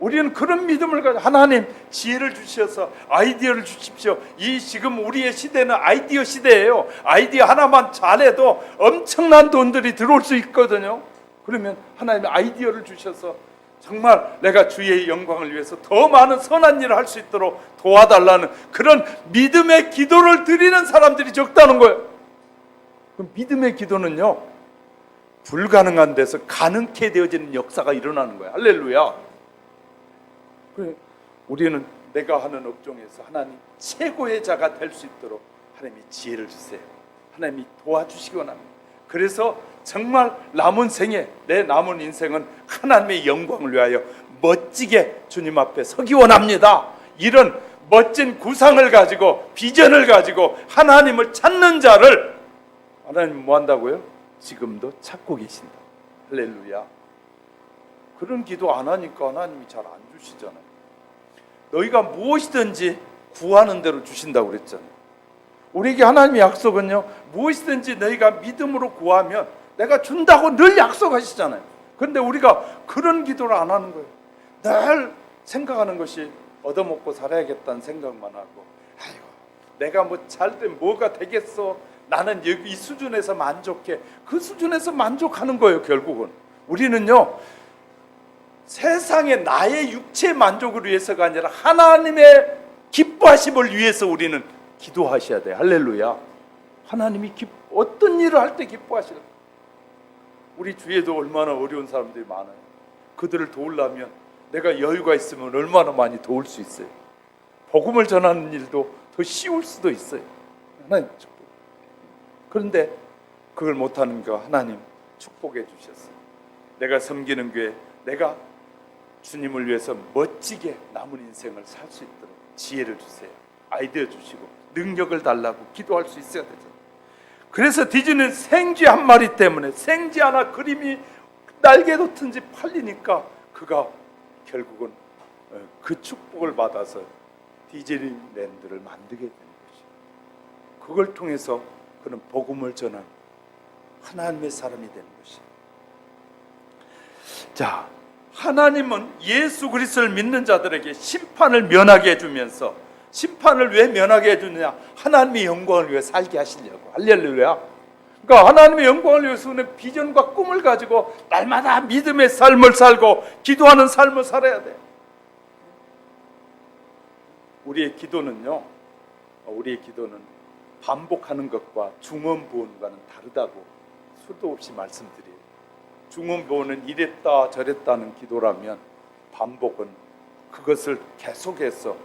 우리는 그런 믿음을 가지고 하나님 지혜를 주셔서 아이디어를 주십시오. 지금 우리의 시대는 아이디어 시대예요. 아이디어 하나만 잘해도 엄청난 돈들이 들어올 수 있거든요. 그러면 하나님이 아이디어를 주셔서 정말 내가 주의 영광을 위해서 더 많은 선한 일을 할 수 있도록 도와달라는 그런 믿음의 기도를 드리는 사람들이 적다는 거예요. 그럼 믿음의 기도는요 불가능한 데서 가능케 되어지는 역사가 일어나는 거예요. 할렐루야. 우리는 내가 하는 업종에서 하나님 최고의 자가 될 수 있도록 하나님이 지혜를 주세요. 하나님이 도와주시기 원합니다. 그래서 정말 남은 생에 내 남은 인생은 하나님의 영광을 위하여 멋지게 주님 앞에 서기 원합니다. 이런 멋진 구상을 가지고 비전을 가지고 하나님을 찾는 자를 하나님 뭐 한다고요? 지금도 찾고 계신다. 할렐루야. 그런 기도 안 하니까 하나님이 잘 안 주시잖아요. 너희가 무엇이든지 구하는 대로 주신다고 그랬잖아요. 우리에게 하나님의 약속은요 무엇이든지 너희가 믿음으로 구하면 내가 준다고 늘 약속하시잖아요. 그런데 우리가 그런 기도를 안 하는 거예요. 늘 생각하는 것이 얻어먹고 살아야겠다는 생각만 하고, 아이고 내가 뭐 잘된 뭐가 되겠어, 나는 여기 이 수준에서 만족해. 그 수준에서 만족하는 거예요. 결국은 우리는요, 세상에 나의 육체 만족을 위해서가 아니라 하나님의 기뻐하심을 위해서 우리는 기도하셔야 돼요. 할렐루야. 하나님이 어떤 일을 할 때 기뻐하시는, 우리 주위에도 얼마나 어려운 사람들이 많아요. 그들을 도우려면 내가 여유가 있으면 얼마나 많이 도울 수 있어요. 복음을 전하는 일도 더 쉬울 수도 있어요. 하나님 축복. 그런데 그걸 못하는 거 하나님 축복해 주셨어요. 내가 섬기는 교회, 내가 주님을 위해서 멋지게 남은 인생을 살 수 있도록 지혜를 주세요. 아이디어 주시고 능력을 달라고 기도할 수 있어야 되죠. 그래서 디즈니는 생쥐 한 마리 때문에, 생쥐 하나 그림이 날개 돋은지 팔리니까 그가 결국은 그 축복을 받아서 디즈니랜드를 만들게 되는 것이죠. 그걸 통해서 그는 복음을 전한 하나님의 사람이 되는 것이죠. 자, 하나님은 예수 그리스도를 믿는 자들에게 심판을 면하게 해주면서, 심판을 왜 면하게 해주느냐? 하나님의 영광을 위해 살게 하시려고. 할렐루야. 그러니까 하나님의 영광을 위해서는 비전과 꿈을 가지고 날마다 믿음의 삶을 살고 기도하는 삶을 살아야 돼. 우리의 기도는 반복하는 것과 중언부언과는 다르다고 수도 없이 말씀드려요. 중언부언은 이랬다 저랬다는 기도라면, 반복은 그것을 계속해서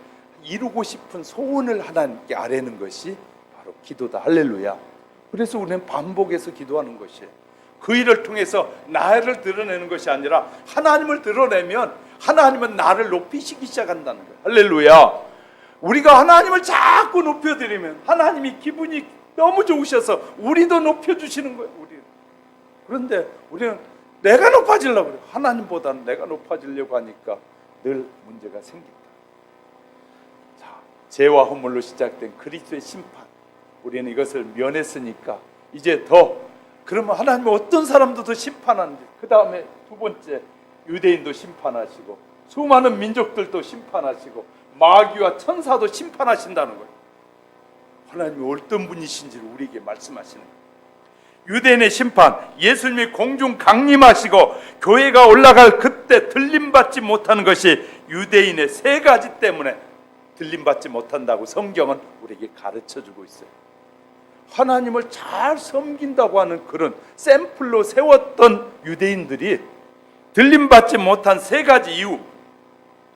이루고 싶은 소원을 하나님께 아뢰는 것이 바로 기도다. 할렐루야. 그래서 우리는 반복해서 기도하는 것이에요. 그 일을 통해서 나를 드러내는 것이 아니라 하나님을 드러내면 하나님은 나를 높이시기 시작한다는 거예요. 할렐루야. 우리가 하나님을 자꾸 높여드리면 하나님이 기분이 너무 좋으셔서 우리도 높여주시는 거예요. 그런데 우리는 내가 높아지려고 그래요. 하나님보다는 내가 높아지려고 하니까 늘 문제가 생깁니다. 자, 죄와 허물로 시작된 그리스도의 심판, 우리는 이것을 면했으니까 이제 그러면 하나님은 어떤 사람도 더 심판하는지, 그 다음에 두 번째, 유대인도 심판하시고 수많은 민족들도 심판하시고 마귀와 천사도 심판하신다는 거예요. 하나님이 어떤 분이신지를 우리에게 말씀하시는 거예요. 유대인의 심판, 예수님이 공중 강림하시고 교회가 올라갈 그때 들림받지 못하는 것이 유대인의 세 가지 때문에 들림받지 못한다고 성경은 우리에게 가르쳐주고 있어요. 하나님을 잘 섬긴다고 하는 그런 샘플로 세웠던 유대인들이 들림받지 못한 세 가지 이유,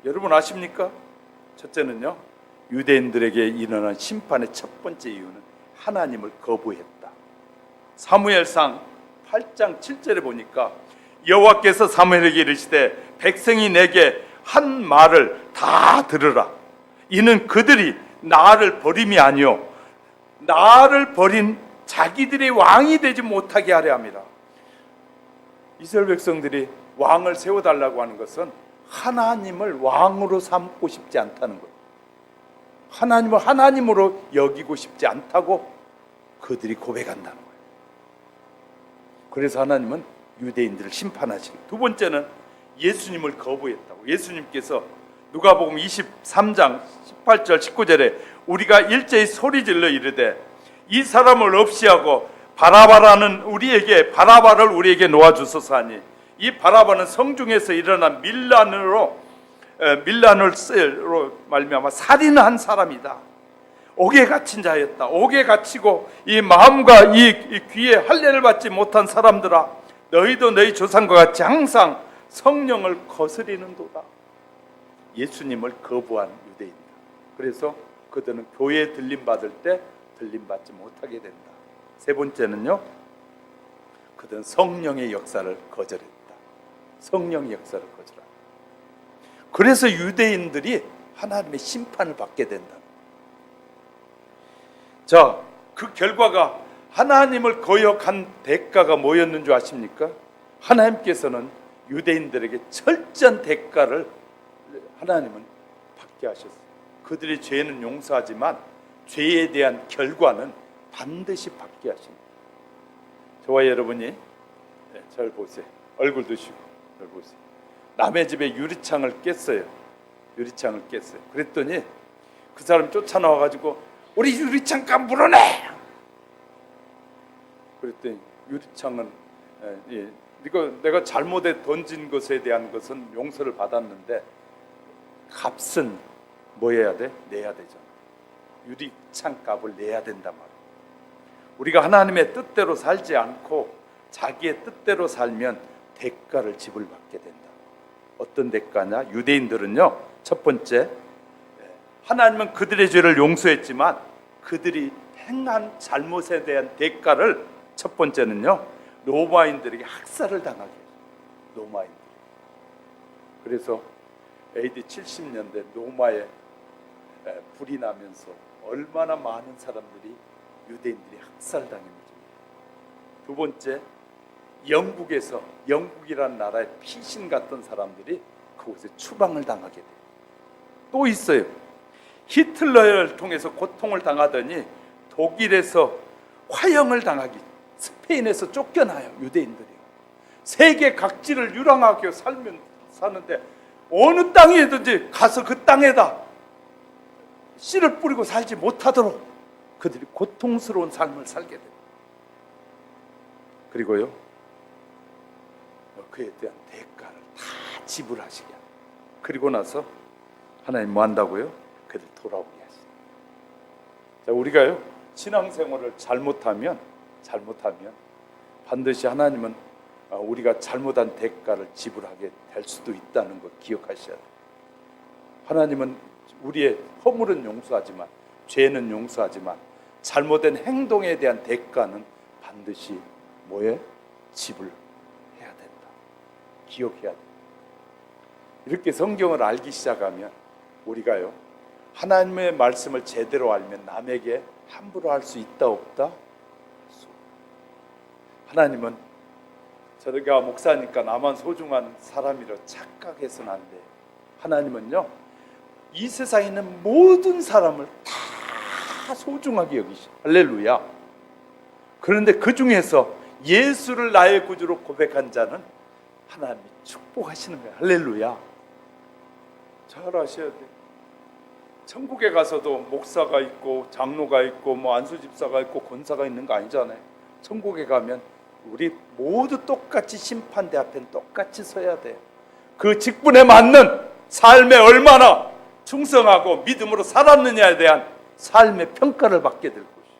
여러분 아십니까? 첫째는요, 유대인들에게 일어난 심판의 첫 번째 이유는 하나님을 거부했다. 사무엘상 8장 7절에 보니까 여호와께서 사무엘에게 이르시되 백성이 내게 한 말을 다 들으라. 이는 그들이 나를 버림이 아니요 나를 버린 자기들의 왕이 되지 못하게 하려 함이라. 이스라엘 백성들이 왕을 세워달라고 하는 것은 하나님을 왕으로 삼고 싶지 않다는 거예요. 하나님을 하나님으로 여기고 싶지 않다고 그들이 고백한다는 거예요. 그래서 하나님은 유대인들을 심판하시고, 두 번째는 예수님을 거부했다고. 예수님께서 누가복음 23장 18절 19절에 우리가 일제히 소리질러 이르되 이 사람을 없이하고 바라바라는 바라바를 우리에게 놓아주소서 하니, 이 바라바는 성중에서 일어난 밀란으로 말미암아 살인한 사람이다. 옥에 갇힌 자였다. 옥에 갇히고 이 마음과 이 귀에 할례를 받지 못한 사람들아, 너희도 너희 조상과 같이 항상 성령을 거스리는도다. 예수님을 거부한 유대인이다. 그래서 그들은 교회에 들림받을 때 들림받지 못하게 된다. 세 번째는요, 그들은 성령의 역사를 거절했다. 성령의 역사를 거절한다. 그래서 유대인들이 하나님의 심판을 받게 된다. 자, 그 결과가 하나님을 거역한 대가가 뭐였는 줄 아십니까? 하나님께서는 유대인들에게 철저한 대가를 하나님은 받게 하셨어요. 그들의 죄는 용서하지만 죄에 대한 결과는 반드시 받게 하십니다. 저와 여러분이 잘 보세요. 얼굴 드시고 잘 보세요. 남의 집에 유리창을 깼어요. 유리창을 깼어요. 그랬더니 그 사람 쫓아나와가지고 우리 유리창 값 물어내! 그랬더니 유리창은 이거 내가 잘못에 던진 것에 대한 것은 용서를 받았는데 값은 뭐 해야 돼? 내야 되잖아. 유리창 값을 내야 된단 말이야. 우리가 하나님의 뜻대로 살지 않고 자기의 뜻대로 살면 대가를 지불받게 된다. 어떤 대가냐? 유대인들은요, 첫 번째, 하나님은 그들의 죄를 용서했지만 그들이 행한 잘못에 대한 대가를 첫 번째는요, 로마인들에게 학살을 당하게 해요. 로마인들. 그래서 AD 70년대 로마에 불이 나면서 얼마나 많은 사람들이 유대인들이 학살당했는지. 두 번째, 영국에서, 영국이라는 나라의 피신 같은 사람들이 그곳에 추방을 당하게 돼요. 또 있어요. 히틀러를 통해서 고통을 당하더니 독일에서 화형을 당하기, 스페인에서 쫓겨나요. 유대인들이요. 세계 각지를 유랑하게 사는데 어느 땅이든지 가서 그 땅에다 씨를 뿌리고 살지 못하도록 그들이 고통스러운 삶을 살게 됩니다. 그리고요, 그에 대한 대가를 다 지불하시게 합니다. 그리고 나서 하나님 뭐 한다고요? 그들 돌아오게 하시죠. 자, 우리가요, 신앙생활을 잘못하면 반드시 하나님은 우리가 잘못한 대가를 지불하게 될 수도 있다는 거 기억하셔야 돼요. 하나님은 우리의 허물은 용서하지만, 죄는 용서하지만 잘못된 행동에 대한 대가는 반드시 뭐에? 지불해야 된다. 기억해야 된다. 이렇게 성경을 알기 시작하면 우리가요, 하나님의 말씀을 제대로 알면 남에게 함부로 할 수 있다 없다? 하나님은 저희가 목사니까 나만 소중한 사람이라 착각해서는 안 돼요. 하나님은요, 이 세상에 있는 모든 사람을 다 소중하게 여기셔. 할렐루야. 그런데 그 중에서 예수를 나의 구주로 고백한 자는 하나님이 축복하시는 거예요. 할렐루야. 잘 아셔야 돼요. 천국에 가서도 목사가 있고 장로가 있고 뭐 안수집사가 있고 권사가 있는 거 아니잖아요. 천국에 가면 우리 모두 똑같이 심판대 앞엔 똑같이 서야 돼요. 그 직분에 맞는 삶에 얼마나 충성하고 믿음으로 살았느냐에 대한 삶의 평가를 받게 될 것이에요.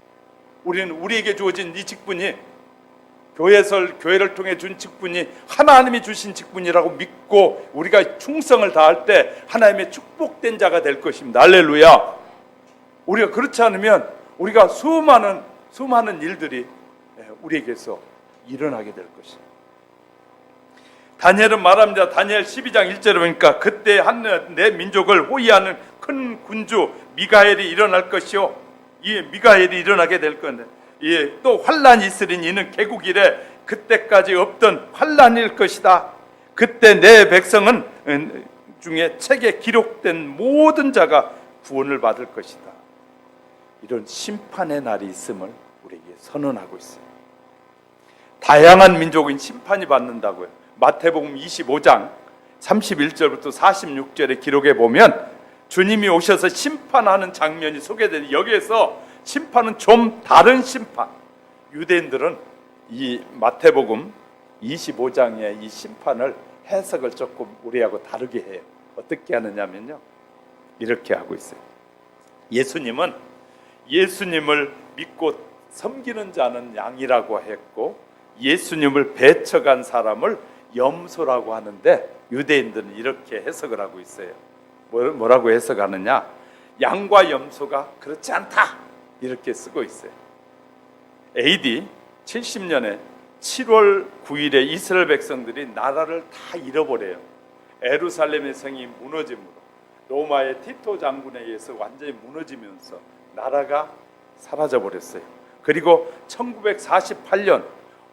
우리는 우리에게 주어진 이 직분이 교회를 통해 준 직분이 하나님이 주신 직분이라고 믿고 우리가 충성을 다할 때 하나님의 축복된 자가 될 것입니다. 할렐루야. 우리가 그렇지 않으면 우리가 수많은 일들이 우리에게서 일어나게 될 것입니다. 다니엘은 말합니다. 다니엘 12장 1절에 보니까 그때 내 민족을 호위하는 큰 군주 미가엘이 일어날 것이요, 이 미가엘이 일어나게 될 건데, 또 환란이 있으리니 이는 개국 이래 그때까지 없던 환란일 것이다. 그때 내 백성은 중에 책에 기록된 모든 자가 구원을 받을 것이다. 이런 심판의 날이 있음을 우리에게 선언하고 있어요. 다양한 민족인 심판이 받는다고요. 마태복음 25장 31절부터 46절의 기록에 보면 주님이 오셔서 심판하는 장면이 소개되는, 여기에서 심판은 좀 다른 심판. 유대인들은 이 마태복음 25장의 이 심판을 해석을 조금 우리하고 다르게 해요. 어떻게 하느냐면요, 이렇게 하고 있어요. 예수님을 믿고 섬기는 자는 양이라고 했고, 예수님을 배척한 사람을 염소라고 하는데, 유대인들은 이렇게 해석을 하고 있어요. 뭐라고 해석하느냐? 양과 염소가 그렇지 않다, 이렇게 쓰고 있어요. AD 70년에 7월 9일에 이스라엘 백성들이 나라를 다 잃어버려요. 예루살렘의 성이 무너짐으로, 로마의 티토 장군에 의해서 완전히 무너지면서 나라가 사라져버렸어요. 그리고 1948년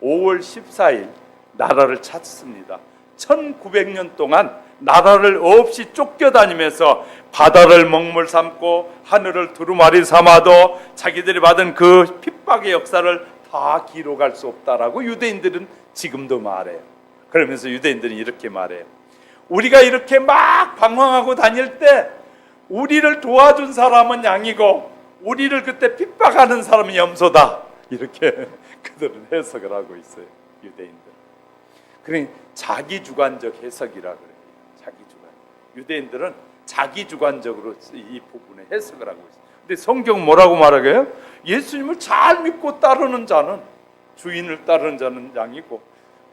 5월 14일 나라를 찾습니다. 1900년 동안 나라를 없이 쫓겨다니면서 바다를 먹물 삼고 하늘을 두루마리 삼아도 자기들이 받은 그 핍박의 역사를 다 기록할 수 없다라고 유대인들은 지금도 말해요. 그러면서 유대인들은 이렇게 말해요. 우리가 이렇게 막 방황하고 다닐 때 우리를 도와준 사람은 양이고 우리를 그때 핍박하는 사람은 염소다. 이렇게 그들은 해석을 하고 있어요. 유대인들. 그러니 자기 주관적 해석이라 그래요. 자기 주관. 유대인들은 자기 주관적으로 이 부분에 해석을 하고 있어요. 근데 성경 뭐라고 말하게요? 예수님을 잘 믿고 따르는 자는, 주인을 따르는 자는 양이고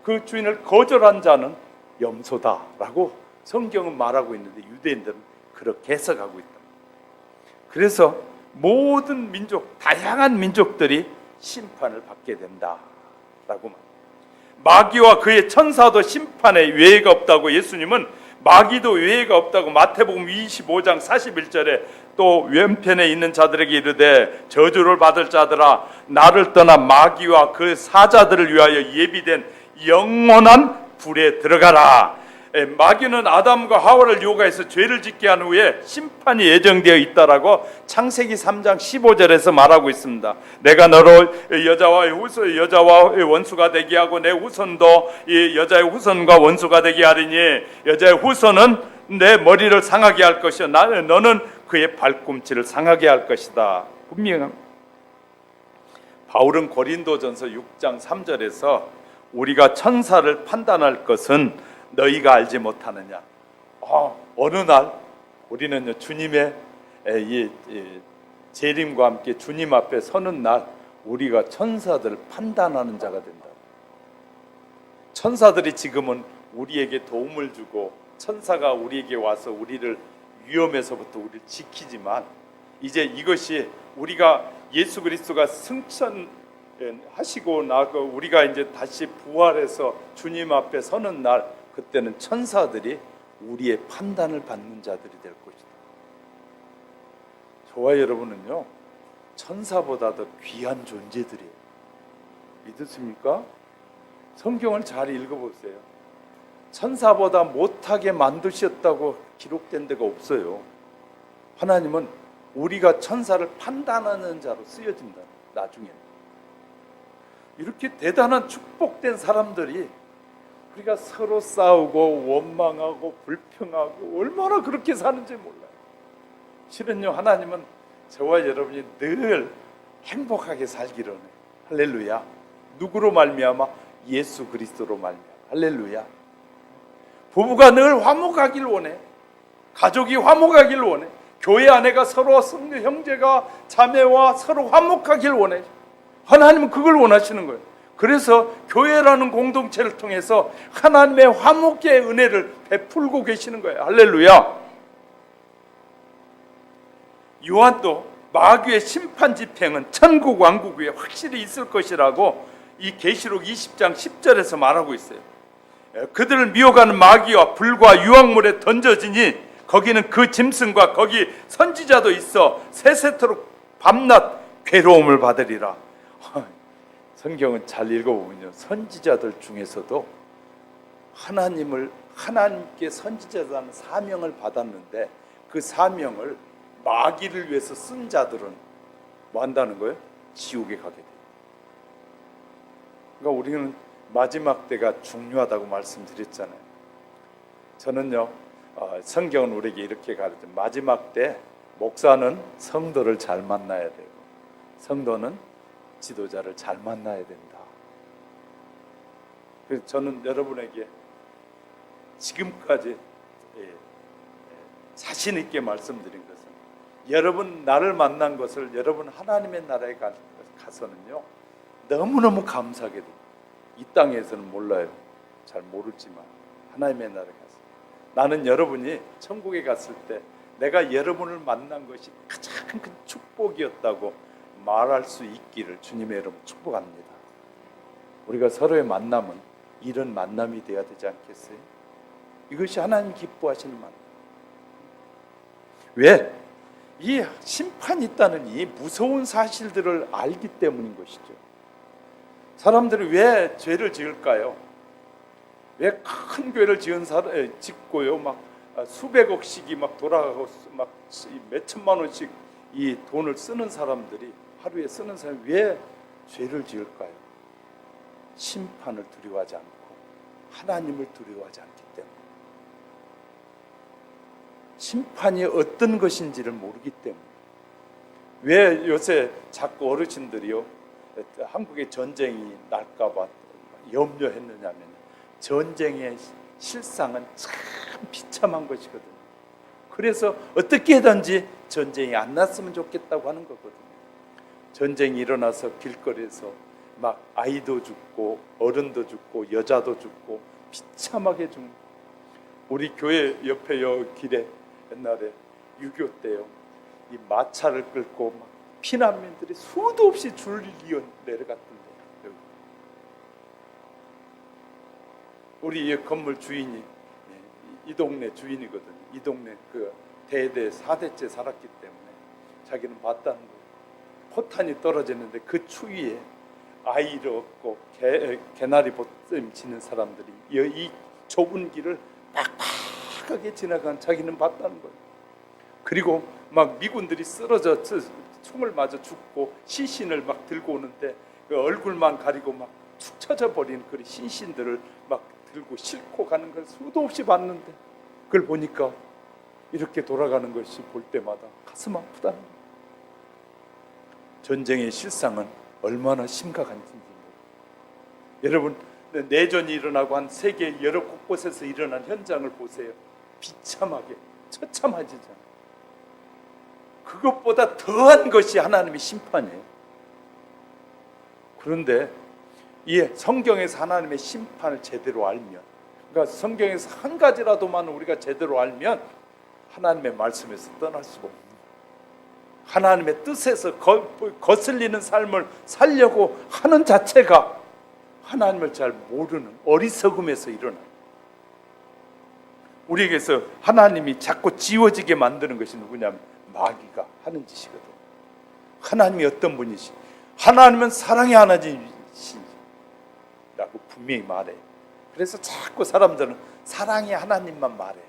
그 주인을 거절한 자는 염소다라고 성경은 말하고 있는데 유대인들은 그렇게 해석하고 있다. 그래서 모든 민족, 다양한 민족들이 심판을 받게 된다라고 말합니다. 마귀와 그의 천사도 심판에 외회가 없다고 예수님은 마귀도 외회가 없다고 마태복음 25장 41절에 또 왼편에 있는 자들에게 이르되 저주를 받을 자들아 나를 떠나 마귀와 그 사자들을 위하여 예비된 영원한 불에 들어가라. 마귀는 아담과 하와를 유혹해서 죄를 짓게 한 후에 심판이 예정되어 있다라고 창세기 3장 15절에서 말하고 있습니다. 내가 너로 여자와 원수가 되게 하고 내 후손도 이 여자의 후손과 원수가 되게 하리니 여자의 후손은 내 머리를 상하게 할 것이요 너는 그의 발꿈치를 상하게 할 것이다. 분명합니다. 바울은 고린도전서 6장 3절에서 우리가 천사를 판단할 것은 너희가 알지 못하느냐. 어느 날 우리는요 주님의 재림과 함께 주님 앞에 서는 날 우리가 천사들을 판단하는 자가 된다. 천사들이 지금은 우리에게 도움을 주고 천사가 우리에게 와서 우리를 위험에서부터 우리를 지키지만 이제 이것이 우리가 예수 그리스도가 승천하시고 나고 우리가 이제 다시 부활해서 주님 앞에 서는 날 그때는 천사들이 우리의 판단을 받는 자들이 될 것이다. 저와 여러분은요 천사보다 더 귀한 존재들이에요. 믿으십니까? 성경을 잘 읽어보세요. 천사보다 못하게 만드셨다고 기록된 데가 없어요. 하나님은 우리가 천사를 판단하는 자로 쓰여진다. 나중에는 이렇게 대단한 축복된 사람들이 우리가 서로 싸우고 원망하고 불평하고 얼마나 그렇게 사는지 몰라요. 실은요 하나님은 저와 여러분이 늘 행복하게 살기를 원해요. 할렐루야. 누구로 말미암아? 예수 그리스도로 말미암아. 할렐루야. 부부가 늘 화목하길 원해. 가족이 화목하길 원해. 교회 안에가 서로 형제가 자매와 서로 화목하길 원해. 하나님은 그걸 원하시는 거예요. 그래서 교회라는 공동체를 통해서 하나님의 화목의 은혜를 베풀고 계시는 거예요. 할렐루야. 요한도 마귀의 심판 집행은 천국 왕국 위에 확실히 있을 것이라고 이 계시록 20장 10절에서 말하고 있어요. 그들을 미혹하는 마귀와 불과 유황물에 던져지니 거기는 그 짐승과 거기 선지자도 있어 세세토록 밤낮 괴로움을 받으리라. 성경은 잘 읽어보면요 선지자들 중에서도 하나님께 선지자라는 사명을 받았는데 그 사명을 마귀를 위해서 쓴 자들은 뭐 한다는 거예요? 지옥에 가게 돼요. 그러니까 우리는 마지막 때가 중요하다고 말씀드렸잖아요. 저는요 성경은 우리에게 이렇게 가르쳐요. 마지막 때 목사는 성도를 잘 만나야 되고 성도는 지도자를 잘 만나야 된다. 그래서 저는 여러분에게 지금까지 자신 있게 말씀드린 것은 여러분 나를 만난 것을 여러분 하나님의 나라에 가서는요 너무너무 감사하게 됩니다. 이 땅에서는 몰라요. 잘 모르지만 하나님의 나라에 가서 나는 여러분이 천국에 갔을 때 내가 여러분을 만난 것이 가장 큰 축복이었다고 말할 수 있기를 주님의 이름으로 축복합니다. 우리가 서로의 만남은 이런 만남이 되어야 되지 않겠어요? 이것이 하나님 기뻐하시는 만남. 왜? 이 심판이 있다는 이 무서운 사실들을 알기 때문인 것이죠. 사람들이 왜 죄를 지을까요? 왜 큰 교회를 짓고요, 막 수백억씩이 막 돌아가고 막 몇천만 원씩 이 돈을 쓰는 사람들이 하루에 쓰는 사람이 왜 죄를 지을까요? 심판을 두려워하지 않고 하나님을 두려워하지 않기 때문에 심판이 어떤 것인지를 모르기 때문에 왜 요새 자꾸 어르신들이요 한국에 전쟁이 날까봐 염려했느냐면 전쟁의 실상은 참 비참한 것이거든요. 그래서 어떻게든지 전쟁이 안 났으면 좋겠다고 하는 거거든요. 전쟁이 일어나서 길거리에서 막 아이도 죽고 어른도 죽고 여자도 죽고 비참하게 죽는, 우리 교회 옆에 요 길에 옛날에 6.25 때요, 이 마차를 끌고 막 피난민들이 수도 없이 줄 이어 내려갔던데, 여기. 우리 이 건물 주인이 이 동네 주인이거든요. 이 동네 그 대대 4대째 살았기 때문에 자기는 봤다는 거예요. 포탄이 떨어졌는데 그 추위에 아이를 얻고 개나리 보름 지는 사람들이 이 좁은 길을 빡빡하게 지나간 자기는 봤다는 거예요. 그리고 막 미군들이 쓰러져 총을 맞아 죽고 시신을 막 들고 오는데 그 얼굴만 가리고 막 축 처져 버린 그 시신들을 막 들고 싣고 가는 걸 수도 없이 봤는데, 그걸 보니까 이렇게 돌아가는 것이 볼 때마다 가슴 아프다는 거예요. 전쟁의 실상은 얼마나 심각한지. 여러분, 내전이 일어나고 한 세계 여러 곳곳에서 일어난 현장을 보세요. 비참하게 처참해지잖아요. 그것보다 더한 것이 하나님의 심판이에요. 그런데 이 성경에서 하나님의 심판을 제대로 알면, 그러니까 성경에서 한 가지라도만 우리가 제대로 알면 하나님의 말씀에서 떠날 수가 없는 거예요. 하나님의 뜻에서 거슬리는 삶을 살려고 하는 자체가 하나님을 잘 모르는 어리석음에서 일어나요. 우리에게서 하나님이 자꾸 지워지게 만드는 것이 누구냐면 마귀가 하는 짓이거든요. 하나님이 어떤 분이시? 하나님은 사랑의 하나님이시라고 분명히 말해요. 그래서 자꾸 사람들은 사랑의 하나님만 말해요.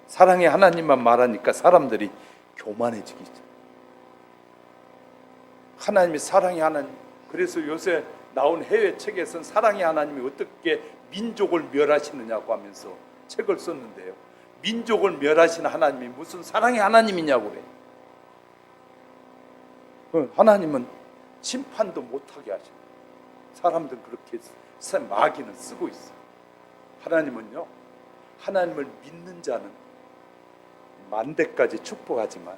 사랑의 하나님만 말하니까 사람들이 교만해지기 시작해요. 하나님이 사랑의 하나님. 그래서 요새 나온 해외 책에서는 사랑의 하나님이 어떻게 민족을 멸하시느냐고 하면서 책을 썼는데요, 민족을 멸하시는 하나님이 무슨 사랑의 하나님이냐고 그래요. 하나님은 심판도 못하게 하십니다. 사람들은 그렇게 마귀는 쓰고 있어요. 하나님은요, 하나님을 믿는 자는 만대까지 축복하지만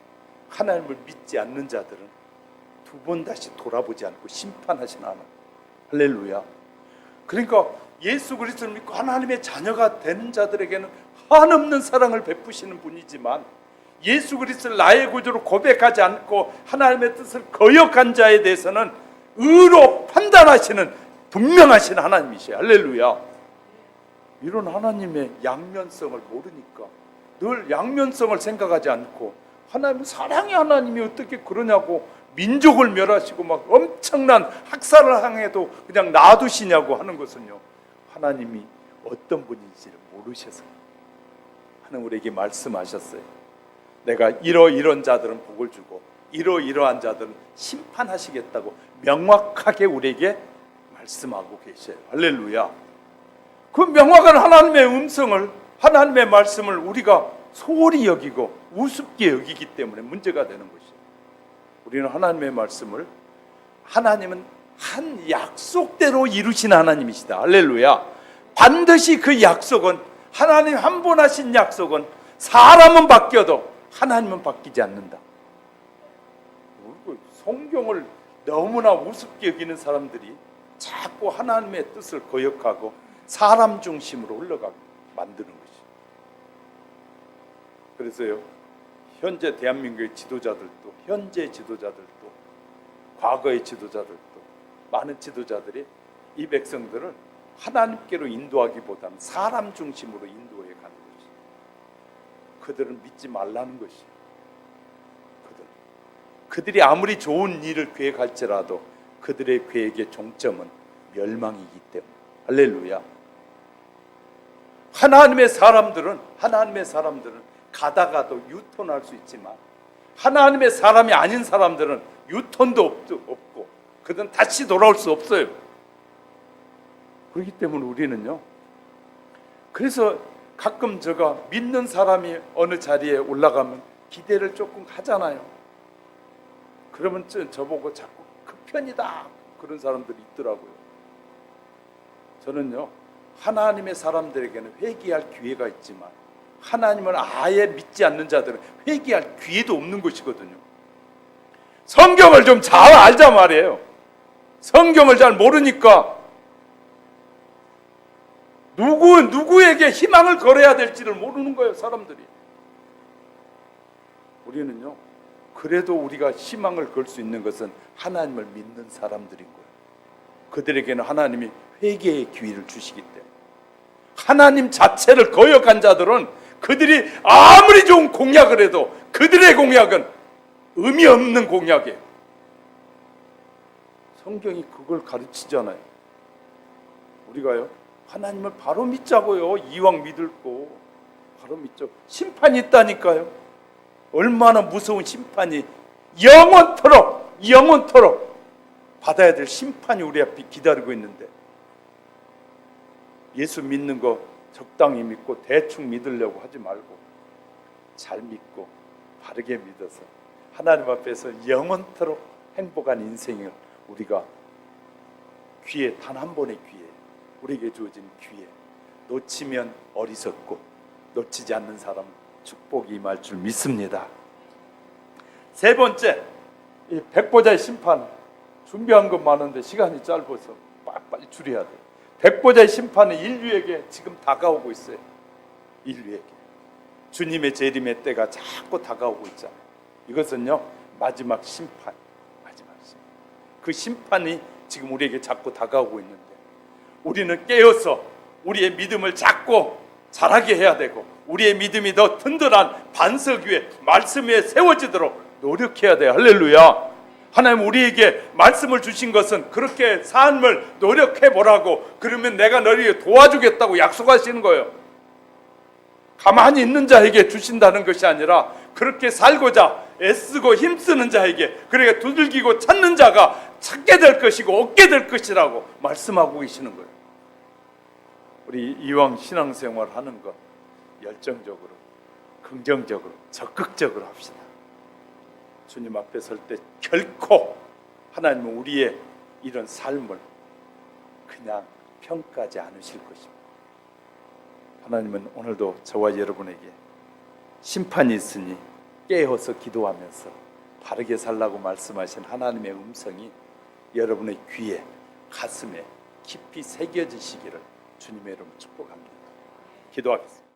하나님을 믿지 않는 자들은 두 번 다시 돌아보지 않고 심판하시는 하나님. 할렐루야. 그러니까 예수 그리스도를 믿고 하나님의 자녀가 되는 자들에게는 한없는 사랑을 베푸시는 분이지만, 예수 그리스도를 나의 구주로 고백하지 않고 하나님의 뜻을 거역한 자에 대해서는 의로 판단하시는 분명하신 하나님이시에요. 할렐루야. 이런 하나님의 양면성을 모르니까 늘 양면성을 생각하지 않고, 하나님은 사랑의 하나님이 어떻게 그러냐고 민족을 멸하시고 막 엄청난 학살을 향해도 그냥 놔두시냐고 하는 것은요, 하나님이 어떤 분인지를 모르셔서 하나님 우리에게 말씀하셨어요. 내가 이런 자들은 복을 주고 이러한 자들은 심판하시겠다고 명확하게 우리에게 말씀하고 계셔요. 할렐루야. 그 명확한 하나님의 음성을, 하나님의 말씀을 우리가 소홀히 여기고 우습게 여기기 때문에 문제가 되는 것이에요. 우리는 하나님의 말씀을, 하나님은 한 약속대로 이루신 하나님이시다. 할렐루야. 반드시 그 약속은, 하나님 한 번 하신 약속은 사람은 바뀌어도 하나님은 바뀌지 않는다. 성경을 너무나 우습게 여기는 사람들이 자꾸 하나님의 뜻을 거역하고 사람 중심으로 흘러가게 만드는 것이죠. 그래서요, 현재 대한민국의 지도자들도, 현재 지도자들도, 과거의 지도자들도, 많은 지도자들이 이 백성들을 하나님께로 인도하기보다는 사람 중심으로 인도해 가는 것이죠. 그들은 믿지 말라는 것이에요. 그들이 아무리 좋은 일을 계획할지라도 그들의 계획의 종점은 멸망이기 때문에. 할렐루야. 하나님의 사람들은 가다가도 유턴할 수 있지만, 하나님의 사람이 아닌 사람들은 유턴도 없고 그들은 다시 돌아올 수 없어요. 그렇기 때문에 우리는요, 그래서 가끔 제가 믿는 사람이 어느 자리에 올라가면 기대를 조금 하잖아요. 그러면 저보고 자꾸 그 편이다, 그런 사람들이 있더라고요. 저는요, 하나님의 사람들에게는 회개할 기회가 있지만 하나님을 아예 믿지 않는 자들은 회개할 기회도 없는 것이거든요. 성경을 좀 잘 알자 말이에요. 성경을 잘 모르니까 누구에게 희망을 걸어야 될지를 모르는 거예요, 사람들이. 우리는요, 그래도 우리가 희망을 걸 수 있는 것은 하나님을 믿는 사람들인 거예요. 그들에게는 하나님이 회개의 기회를 주시기 때문에. 하나님 자체를 거역한 자들은 그들이 아무리 좋은 공약을 해도 그들의 공약은 의미 없는 공약이에요. 성경이 그걸 가르치잖아요. 우리가요, 하나님을 바로 믿자고요. 이왕 믿을 거 바로 믿죠. 심판이 있다니까요. 얼마나 무서운 심판이, 영원토록 받아야 될 심판이 우리 앞에 기다리고 있는데, 예수 믿는 거 적당히 믿고 대충 믿으려고 하지 말고 잘 믿고 바르게 믿어서 하나님 앞에서 영원토록 행복한 인생을 우리가 기회, 단 한 번의 기회, 우리에게 주어진 기회, 놓치면 어리석고 놓치지 않는 사람 축복이 임할 줄 믿습니다. 세 번째, 이 백보자의 심판. 준비한 건 많은데 시간이 짧아서 빨리 줄여야 돼요. 백보자의 심판은 인류에게 지금 다가오고 있어요. 인류에게 주님의 재림의 때가 자꾸 다가오고 있잖아요. 이것은요, 마지막 심판. 그 심판이 지금 우리에게 자꾸 다가오고 있는데, 우리는 깨어서 우리의 믿음을 잡고 자라게 해야 되고, 우리의 믿음이 더 든든한 반석 위에, 말씀 위에 세워지도록 노력해야 돼요. 할렐루야. 하나님 우리에게 말씀을 주신 것은 그렇게 삶을 노력해 보라고, 그러면 내가 너희를 도와주겠다고 약속하시는 거예요. 가만히 있는 자에게 주신다는 것이 아니라 그렇게 살고자 애쓰고 힘쓰는 자에게, 그러니까 두들기고 찾는 자가 찾게 될 것이고 얻게 될 것이라고 말씀하고 계시는 거예요. 우리 이왕 신앙생활 하는 것 열정적으로, 긍정적으로, 적극적으로 합시다. 주님 앞에 설 때 결코 하나님은 우리의 이런 삶을 그냥 평가하지 않으실 것입니다. 하나님은 오늘도 저와 여러분에게 심판이 있으니 깨어서 기도하면서 바르게 살라고 말씀하신 하나님의 음성이 여러분의 귀에, 가슴에 깊이 새겨지시기를 주님의 이름으로 축복합니다. 기도하겠습니다.